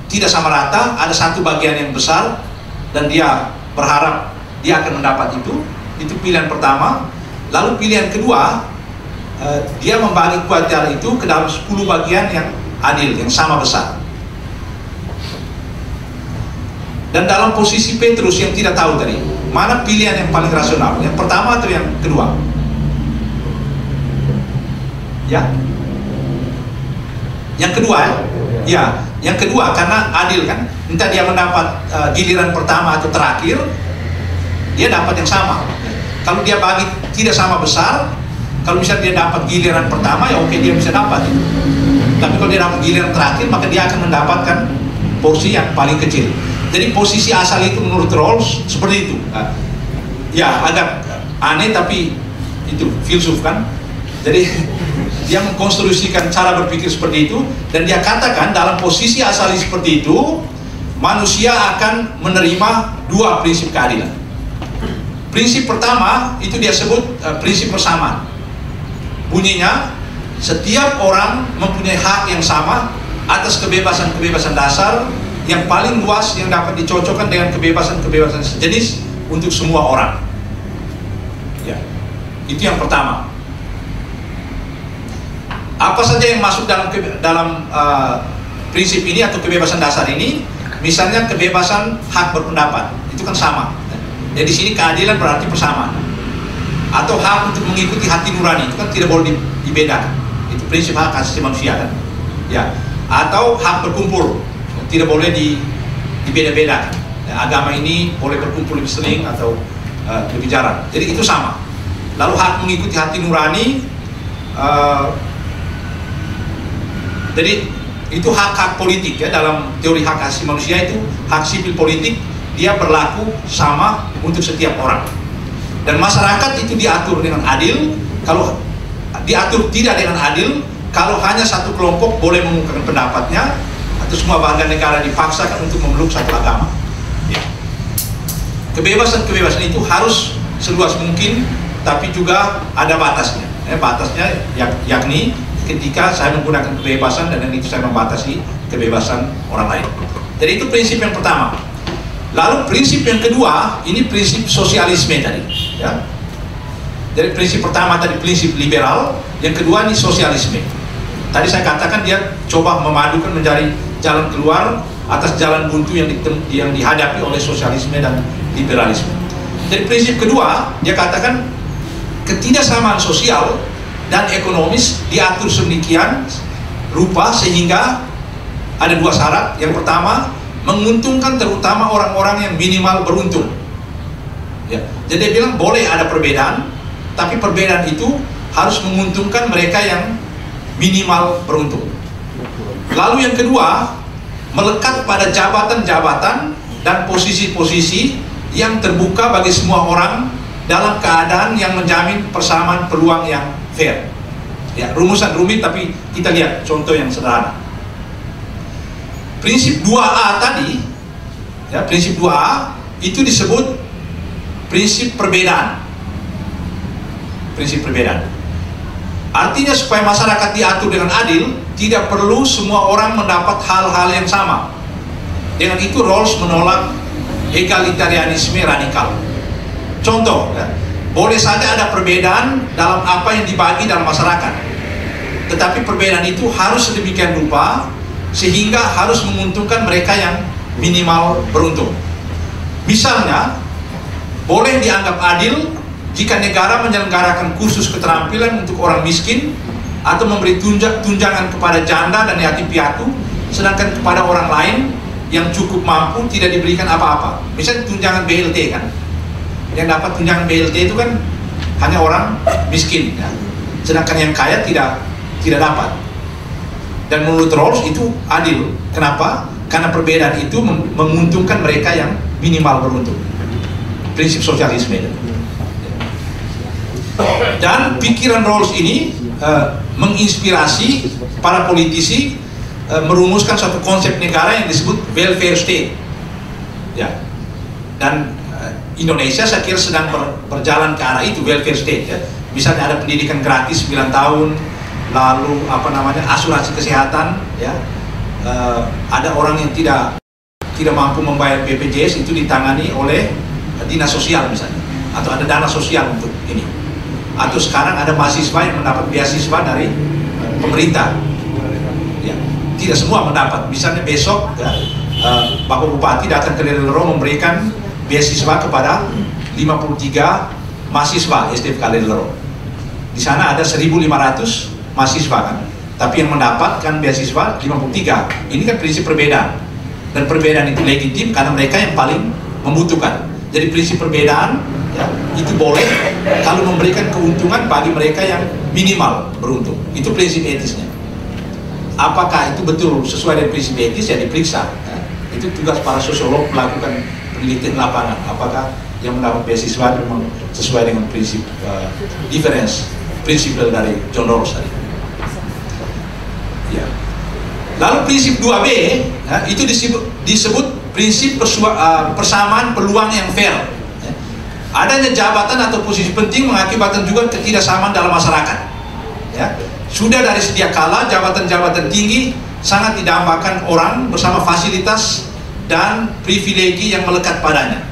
tidak sama rata. Ada satu bagian yang besar dan dia berharap dia akan mendapat itu. Itu pilihan pertama. Lalu pilihan kedua, dia membagi kue tart itu ke dalam 10 bagian yang adil, yang sama besar. Dan dalam posisi Petrus yang tidak tahu tadi, mana pilihan yang paling rasional? Yang pertama atau yang kedua? Ya, yang kedua ya. Ya, yang kedua karena adil kan. Entah dia mendapat giliran pertama atau terakhir, dia dapat yang sama. Kalau dia bagi tidak sama besar, kalau misalnya dia dapat giliran pertama ya oke, dia bisa dapat. Tapi kalau dia dapat giliran terakhir, maka dia akan mendapatkan porsi yang paling kecil. Jadi posisi asal itu menurut Rawls seperti itu. Ya agak aneh tapi itu filsuf kan. Jadi dia mengkonstruksikan cara berpikir seperti itu, dan dia katakan dalam posisi asal seperti itu manusia akan menerima dua prinsip keadilan. Prinsip pertama itu dia sebut prinsip persamaan. bunyinya setiap orang mempunyai hak yang sama atas kebebasan-kebebasan dasar yang paling luas yang dapat dicocokkan dengan kebebasan-kebebasan sejenis untuk semua orang. Ya, itu yang pertama. Apa saja yang masuk dalam prinsip ini atau kebebasan dasar ini? Misalnya kebebasan hak berpendapat, itu kan sama. Jadi di sini keadilan berarti persamaan. Atau hak untuk mengikuti hati nurani, itu kan tidak boleh dibedakan. Itu prinsip hak asasi manusia kan. Ya. Atau hak berkumpul, tidak boleh dibeda-bedakan. Ya, agama ini boleh berkumpul lebih sering atau lebih jarang. Jadi itu sama. Lalu hak mengikuti hati nurani, jadi itu hak-hak politik ya, dalam teori hak asasi manusia itu hak sipil politik, dia berlaku sama untuk setiap orang. Dan masyarakat itu diatur dengan adil. Kalau diatur tidak dengan adil, kalau hanya satu kelompok boleh mengungkapkan pendapatnya, atau semua warga negara dipaksakan untuk memeluk satu agama. Ya. Kebebasan-kebebasan itu harus seluas mungkin, tapi juga ada batasnya. Batasnya yakni ketika saya menggunakan kebebasan dan itu saya membatasi kebebasan orang lain. Jadi itu prinsip yang pertama. Lalu prinsip yang kedua, ini prinsip sosialisme tadi. Ya. Jadi prinsip pertama tadi prinsip liberal, yang kedua ini sosialisme. Tadi saya katakan dia coba memadukan mencari jalan keluar atas jalan buntu yang dihadapi oleh sosialisme dan liberalisme. Jadi prinsip kedua, dia katakan ketidaksamaan sosial dan ekonomis diatur sedemikian rupa sehingga ada dua syarat. Yang pertama, menguntungkan terutama orang-orang yang minimal beruntung. Ya. Jadi dia bilang boleh ada perbedaan, tapi perbedaan itu harus menguntungkan mereka yang minimal beruntung. Lalu yang kedua, melekat pada jabatan-jabatan dan posisi-posisi yang terbuka bagi semua orang dalam keadaan yang menjamin persamaan peluang yang fair. Ya, rumusan rumit tapi kita lihat contoh yang sederhana. Prinsip 2A tadi, ya, prinsip 2A itu disebut prinsip perbedaan. Prinsip perbedaan. Artinya supaya masyarakat diatur dengan adil, tidak perlu semua orang mendapat hal-hal yang sama. Dengan itu Rawls menolak egalitarianisme radikal. Contoh, ya, boleh saja ada perbedaan dalam apa yang dibagi dalam masyarakat, tetapi perbedaan itu harus sedemikian rupa sehingga harus menguntungkan mereka yang minimal beruntung. Misalnya, boleh dianggap adil jika negara menyelenggarakan kursus keterampilan untuk orang miskin atau memberi tunjangan kepada janda dan yatim piatu, sedangkan kepada orang lain yang cukup mampu tidak diberikan apa-apa. Misalnya tunjangan BLT kan, yang dapat tunjangan BLT itu kan hanya orang miskin, ya. Sedangkan yang kaya tidak dapat. Dan menurut Rawls itu adil. Kenapa? Karena perbedaan itu menguntungkan mereka yang minimal beruntung. Prinsip sosialisme itu. Dan pikiran Rawls ini menginspirasi para politisi merumuskan suatu konsep negara yang disebut welfare state. Ya. Dan Indonesia saya kira sedang berjalan ke arah itu, welfare state. Ya. Misalnya ada pendidikan gratis 9 tahun, lalu asuransi kesehatan, ya. Ada orang yang tidak mampu membayar BPJS, itu ditangani oleh dinas sosial misalnya, atau ada dana sosial untuk ini. Atau sekarang ada mahasiswa yang mendapat beasiswa dari pemerintah. Ya, tidak semua mendapat. Misalnya besok, ya, Bapak Bupati datang ke Lelero memberikan beasiswa kepada 53 mahasiswa STFK Lelero. Di sana ada 1.500 mahasiswa kan, tapi yang mendapatkan beasiswa 53. Ini kan prinsip perbedaan, dan perbedaan itu legitim karena mereka yang paling membutuhkan. Jadi prinsip perbedaan, ya, itu boleh kalau memberikan keuntungan bagi mereka yang minimal beruntung. Itu prinsip etisnya. Apakah itu betul sesuai dengan prinsip etis, ya diperiksa. Ya. Itu tugas para sosiolog melakukan penelitian lapangan. Apakah yang mendapat beasiswa memang sesuai dengan prinsip difference, prinsip dari John Rawls tadi. Ya. Lalu prinsip 2B, ya, itu disebut prinsip persamaan peluang yang fair. Ya. Adanya jabatan atau posisi penting mengakibatkan juga ketidaksamaan dalam masyarakat. ya, sudah dari sedia kala jabatan-jabatan tinggi sangat didambakan orang bersama fasilitas dan privilegi yang melekat padanya.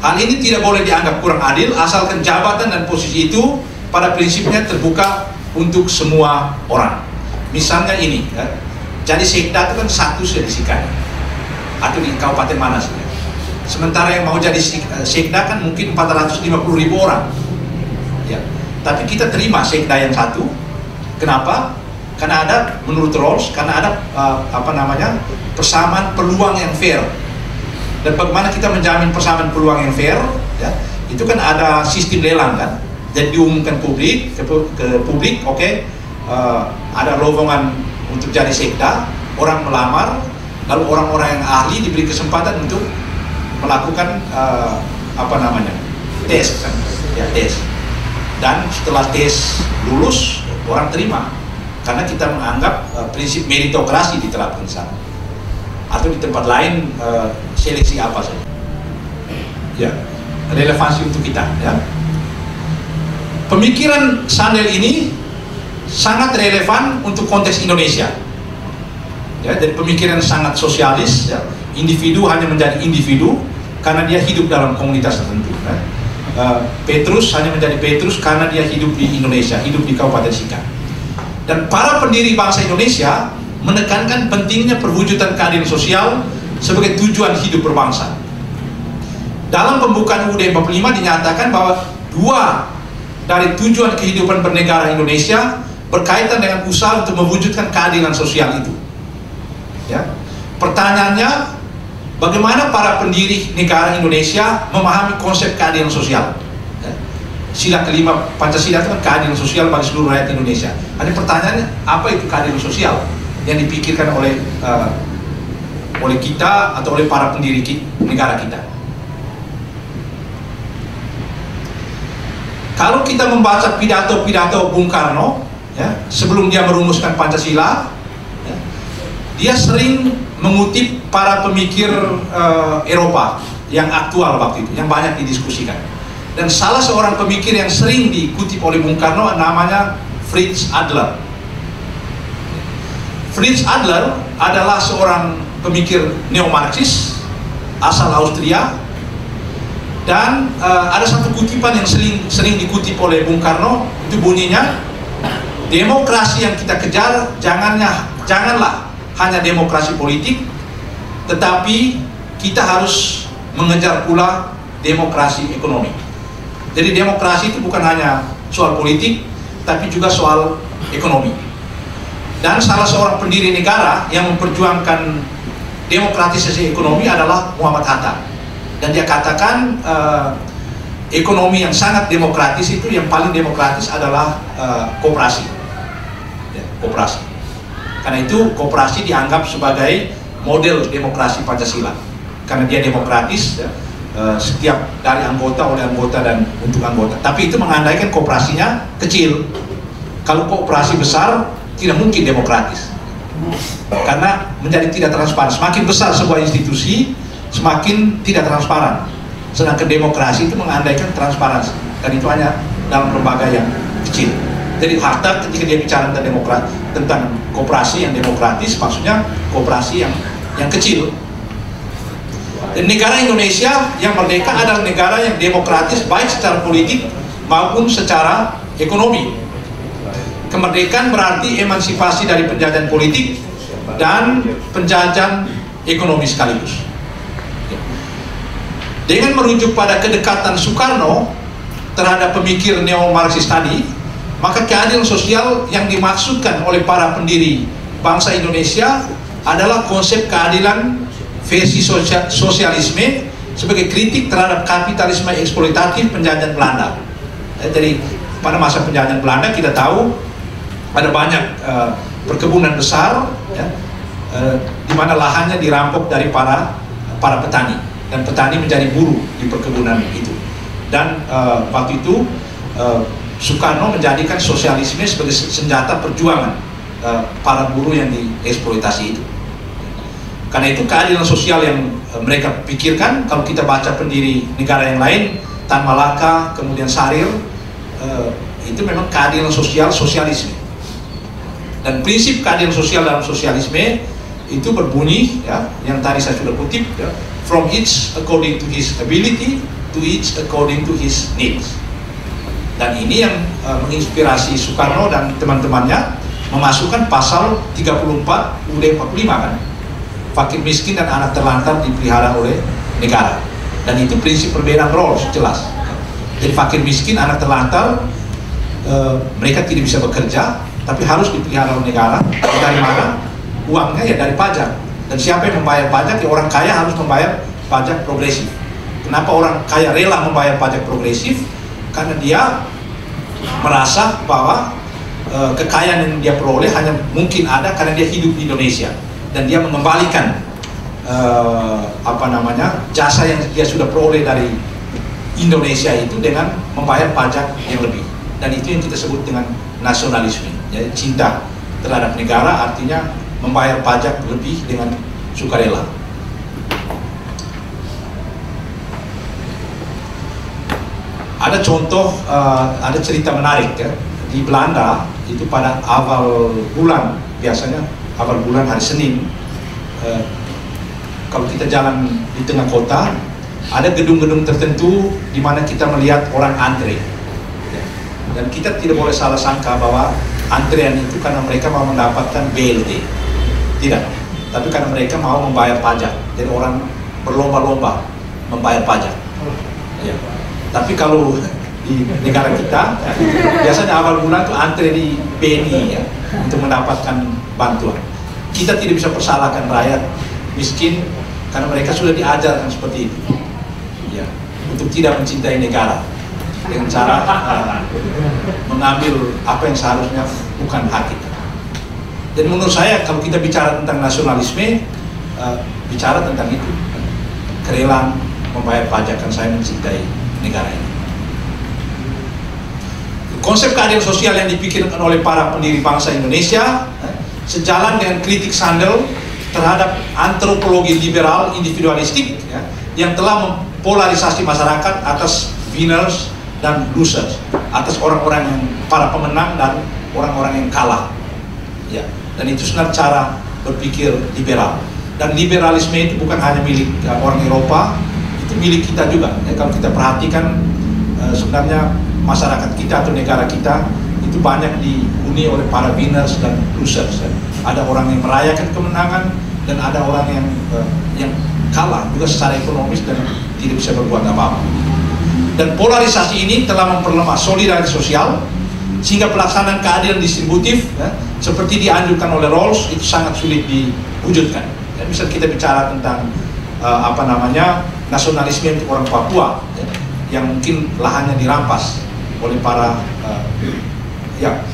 Hal ini tidak boleh dianggap kurang adil asalkan jabatan dan posisi itu pada prinsipnya terbuka untuk semua orang. Misalnya ini, ya, jadi sekda itu kan satu di Sikanya atau di kabupaten mana saja. Sementara yang mau jadi sekda kan mungkin 450.000 orang. Ya. Tapi kita terima sekda yang satu. Kenapa? Karena ada menurut Rawls, karena ada persamaan peluang yang fair. Dan bagaimana kita menjamin persamaan peluang yang fair? Ya, itu kan ada sistem lelang kan. Jadi diumumkan publik ke publik, oke, ada lowongan untuk jadi sekda, orang melamar, lalu orang-orang yang ahli diberi kesempatan untuk melakukan tes kan, ya, tes. Dan setelah tes lulus, orang terima karena kita menganggap prinsip meritokrasi diterapkan di sana. Atau di tempat lain seleksi apa saja. Ya, relevansi untuk kita, ya. Pemikiran Sandel ini sangat relevan untuk konteks Indonesia. Ya, dari pemikiran sangat sosialis, ya. Individu hanya menjadi individu karena dia hidup dalam komunitas tertentu. Ya. Petrus hanya menjadi Petrus karena dia hidup di Indonesia, hidup di Kabupaten Sika. Dan para pendiri bangsa Indonesia menekankan pentingnya perwujudan keadilan sosial sebagai tujuan hidup berbangsa. Dalam pembukaan UUD 45 dinyatakan bahwa 2 dari tujuan kehidupan bernegara Indonesia berkaitan dengan usaha untuk mewujudkan keadilan sosial itu. Ya. Pertanyaannya, bagaimana para pendiri negara Indonesia memahami konsep keadilan sosial? Ya. Sila kelima Pancasila itu kan keadilan sosial bagi seluruh rakyat Indonesia. Ada pertanyaannya, apa itu keadilan sosial yang dipikirkan oleh kita atau oleh para pendiri negara kita? Kalau kita membaca pidato-pidato Bung Karno, ya, sebelum dia merumuskan Pancasila, ya, dia sering mengutip para pemikir Eropa yang aktual waktu itu, yang banyak didiskusikan. Dan salah seorang pemikir yang sering dikutip oleh Bung Karno namanya Fritz Adler. Fritz Adler adalah seorang pemikir neo-Marxis asal Austria. Dan ada satu kutipan yang sering dikutip oleh Bung Karno, itu bunyinya, demokrasi yang kita kejar janganlah hanya demokrasi politik, tetapi kita harus mengejar pula demokrasi ekonomi. Jadi demokrasi itu bukan hanya soal politik, tapi juga soal ekonomi. Dan salah seorang pendiri negara yang memperjuangkan demokratisasi ekonomi adalah Muhammad Hatta. Dan dia katakan ekonomi yang sangat demokratis itu, yang paling demokratis adalah koperasi, ya, koperasi. Karena itu koperasi dianggap sebagai model demokrasi Pancasila, karena dia demokratis, ya, setiap dari anggota, oleh anggota, dan untuk anggota. Tapi itu mengandaikan koperasinya kecil. Kalau koperasi besar tidak mungkin demokratis, karena menjadi tidak transparan. Semakin besar sebuah institusi, semakin tidak transparan. Sedangkan demokrasi itu mengandaikan transparansi, dan itu hanya dalam lembaga yang kecil. Jadi Hatta ketika dia bicara tentang koperasi yang demokratis, maksudnya koperasi yang kecil. Dan negara Indonesia yang merdeka adalah negara yang demokratis baik secara politik maupun secara ekonomi. Kemerdekaan berarti emansipasi dari penjajahan politik dan penjajahan ekonomi sekaligus. Dengan merujuk pada kedekatan Soekarno terhadap pemikir neo-Marxis tadi, maka keadilan sosial yang dimaksudkan oleh para pendiri bangsa Indonesia adalah konsep keadilan versi sosialisme sebagai kritik terhadap kapitalisme eksploitatif penjajahan Belanda. Jadi pada masa penjajahan Belanda kita tahu ada banyak perkebunan besar, ya, di mana lahannya dirampok dari para petani. Dan petani menjadi buruh di perkebunan itu. Dan waktu itu Soekarno menjadikan sosialisme sebagai senjata perjuangan para buruh yang dieksploitasi itu. Karena itu keadilan sosial yang mereka pikirkan, kalau kita baca pendiri negara yang lain, Tan Malaka, kemudian Sarir, itu memang keadilan sosial, sosialisme. Dan prinsip keadilan sosial dalam sosialisme itu berbunyi, ya, yang tadi saya sudah kutip, ya, from each according to his ability, to each according to his needs. Dan ini yang menginspirasi Soekarno dan teman-temannya memasukkan pasal 34 UUD 45 kan, fakir miskin dan anak terlantar dipelihara oleh negara. Dan itu prinsip perbedaan roles jelas. Jadi fakir miskin, anak terlantar, mereka tidak bisa bekerja, tapi harus dipelihara oleh negara. Dari mana? Uangnya ya dari pajak. Dan siapa yang membayar pajak? Ya orang kaya harus membayar pajak progresif. Kenapa orang kaya rela membayar pajak progresif? Karena dia merasa bahwa kekayaan yang dia peroleh hanya mungkin ada karena dia hidup di Indonesia, dan dia mengembalikan jasa yang dia sudah peroleh dari Indonesia itu dengan membayar pajak yang lebih. Dan itu yang kita sebut dengan nasionalisme. Jadi cinta terhadap negara artinya membayar pajak lebih dengan sukarela. Ada contoh, ada cerita menarik ya. Di Belanda itu pada awal bulan, biasanya awal bulan hari Senin, kalau kita jalan di tengah kota, ada gedung-gedung tertentu di mana kita melihat orang antre. Dan kita tidak boleh salah sangka bahwa antrean itu karena mereka mau mendapatkan BLT. Tidak, tapi karena mereka mau membayar pajak. Jadi orang berlomba-lomba membayar pajak. Ya. Tapi kalau di negara kita, biasanya awal bulan itu antre di BNI ya, untuk mendapatkan bantuan. Kita tidak bisa persalahkan rakyat miskin karena mereka sudah diajarkan seperti itu, ya, untuk tidak mencintai negara dengan cara mengambil apa yang seharusnya bukan hak kita. Dan menurut saya kalau kita bicara tentang nasionalisme, bicara tentang itu, kerelaan membayar pajak, kan saya mencintai negara ini. Konsep keadilan sosial yang dipikirkan oleh para pendiri bangsa Indonesia sejalan dengan kritik Sandel terhadap antropologi liberal individualistik ya, yang telah mempolarisasi masyarakat atas winners dan losers, atas orang-orang yang para pemenang dan orang-orang yang kalah ya. Dan itu sebenarnya cara berpikir liberal. Dan liberalisme itu bukan hanya milik orang Eropa, itu milik kita juga ya. Kalau kita perhatikan sebenarnya masyarakat kita atau negara kita itu banyak dihuni oleh para winners dan losers ya. Ada orang yang merayakan kemenangan dan ada orang yang kalah juga secara ekonomis dan tidak bisa berbuat apa-apa. Dan polarisasi ini telah memperlemah solidaritas sosial sehingga pelaksanaan keadilan distributif ya, seperti dianjurkan oleh Rawls itu sangat sulit diwujudkan. Ya, bisa kita bicara tentang nasionalisme untuk orang Papua ya, yang mungkin lahannya dirampas oleh para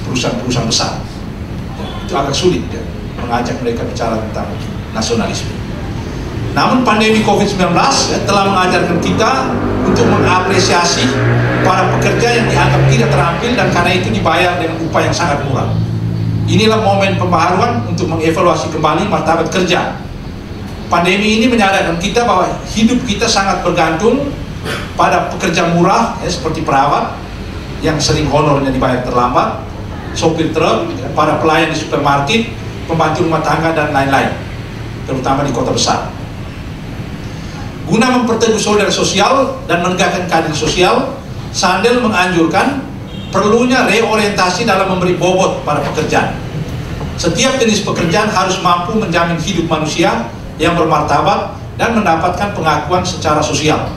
perusahaan-perusahaan besar ya, itu agak sulit ya, mengajak mereka bicara tentang nasionalisme. Namun pandemi COVID-19 ya, telah mengajarkan kita untuk mengapresiasi para pekerja yang dianggap tidak terampil dan karena itu dibayar dengan upah yang sangat murah. Inilah momen pembaharuan untuk mengevaluasi kembali martabat kerja. Pandemi ini menyadarkan kita bahwa hidup kita sangat bergantung pada pekerja murah ya, seperti perawat yang sering honornya dibayar terlambat, sopir truk, ya, para pelayan di supermarket, pembantu rumah tangga dan lain-lain, terutama di kota besar. Guna memperteguh solidaritas sosial dan menegakkan keadilan sosial, Sandel menganjurkan perlunya reorientasi dalam memberi bobot pada pekerjaan. Setiap jenis pekerjaan harus mampu menjamin hidup manusia yang bermartabat dan mendapatkan pengakuan secara sosial.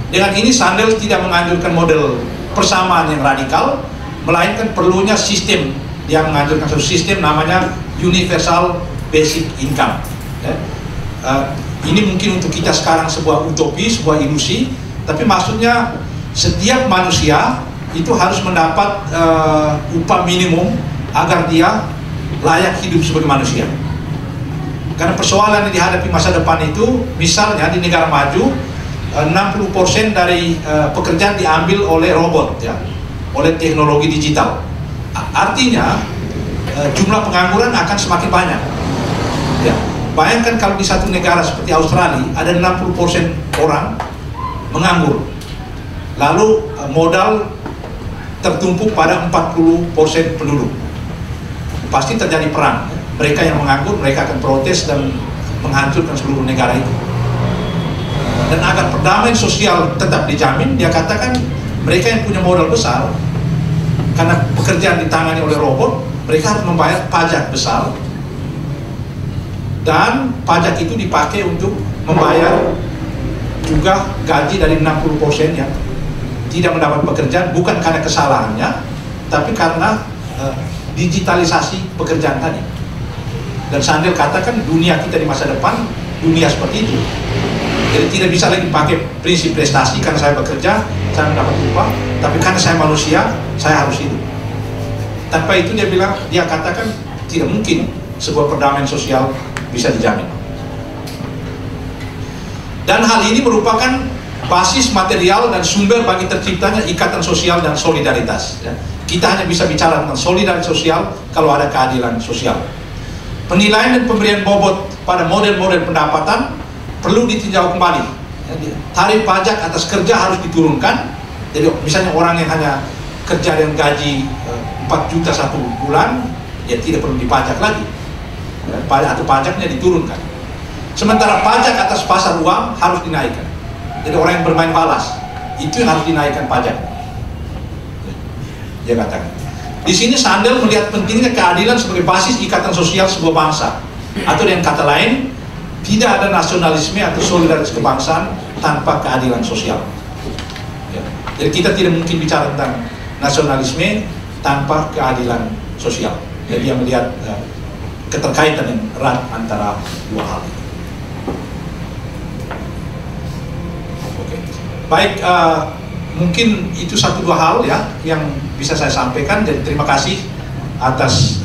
Dengan ini Sandel tidak menganjurkan model persamaan yang radikal, melainkan perlunya sistem. Dia menganjurkan satu sistem namanya universal basic income ya. Ini mungkin untuk kita sekarang sebuah utopi, sebuah ilusi, tapi maksudnya setiap manusia itu harus mendapat upah minimum agar dia layak hidup sebagai manusia. Karena persoalan yang dihadapi masa depan itu, misalnya di negara maju 60% dari pekerjaan diambil oleh robot ya, oleh teknologi digital. Artinya jumlah pengangguran akan semakin banyak ya. Bayangkan kalau di satu negara seperti Australia ada 60% orang menganggur, lalu modal tertumpuk pada 40% penduduk. pasti terjadi perang. Mereka yang menganggur, mereka akan protes dan menghancurkan seluruh negara itu. Dan agar perdamaian sosial tetap dijamin, dia katakan mereka yang punya modal besar, karena pekerjaan ditangani oleh robot, mereka harus membayar pajak besar, dan pajak itu dipakai untuk membayar juga gaji dari 60% yang tidak mendapat pekerjaan, bukan karena kesalahannya, tapi karena digitalisasi pekerjaan tadi. Dan Sandel katakan dunia kita di masa depan, dunia seperti itu. Jadi tidak bisa lagi pakai prinsip prestasi, karena saya bekerja, saya mendapat upah, tapi karena saya manusia, saya harus hidup. Tanpa itu dia katakan tidak mungkin sebuah perdamaian sosial bisa dijamin. Dan hal ini merupakan basis material dan sumber bagi terciptanya ikatan sosial dan solidaritas. Kita hanya bisa bicara tentang solidaritas sosial kalau ada keadilan sosial. Penilaian dan pemberian bobot pada model-model pendapatan perlu ditinjau kembali. Tarif pajak atas kerja harus diturunkan. Jadi misalnya orang yang hanya kerja dengan gaji 4 juta satu bulan, ya tidak perlu dipajak lagi, atau pajaknya diturunkan. Sementara pajak atas pasar uang harus dinaikkan. Jadi orang yang bermain balas, itu yang harus dinaikkan pajak. Dia katakan. Di sini Sandel melihat pentingnya keadilan sebagai basis ikatan sosial sebuah bangsa. Atau dengan kata lain, tidak ada nasionalisme atau solidaritas kebangsaan tanpa keadilan sosial. Ya. Jadi kita tidak mungkin bicara tentang nasionalisme tanpa keadilan sosial. Jadi dia melihat keterkaitan yang erat antara dua hal itu. Oke. Baik, mungkin itu satu dua hal ya yang bisa saya sampaikan. Jadi terima kasih atas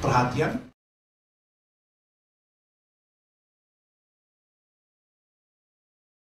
perhatian.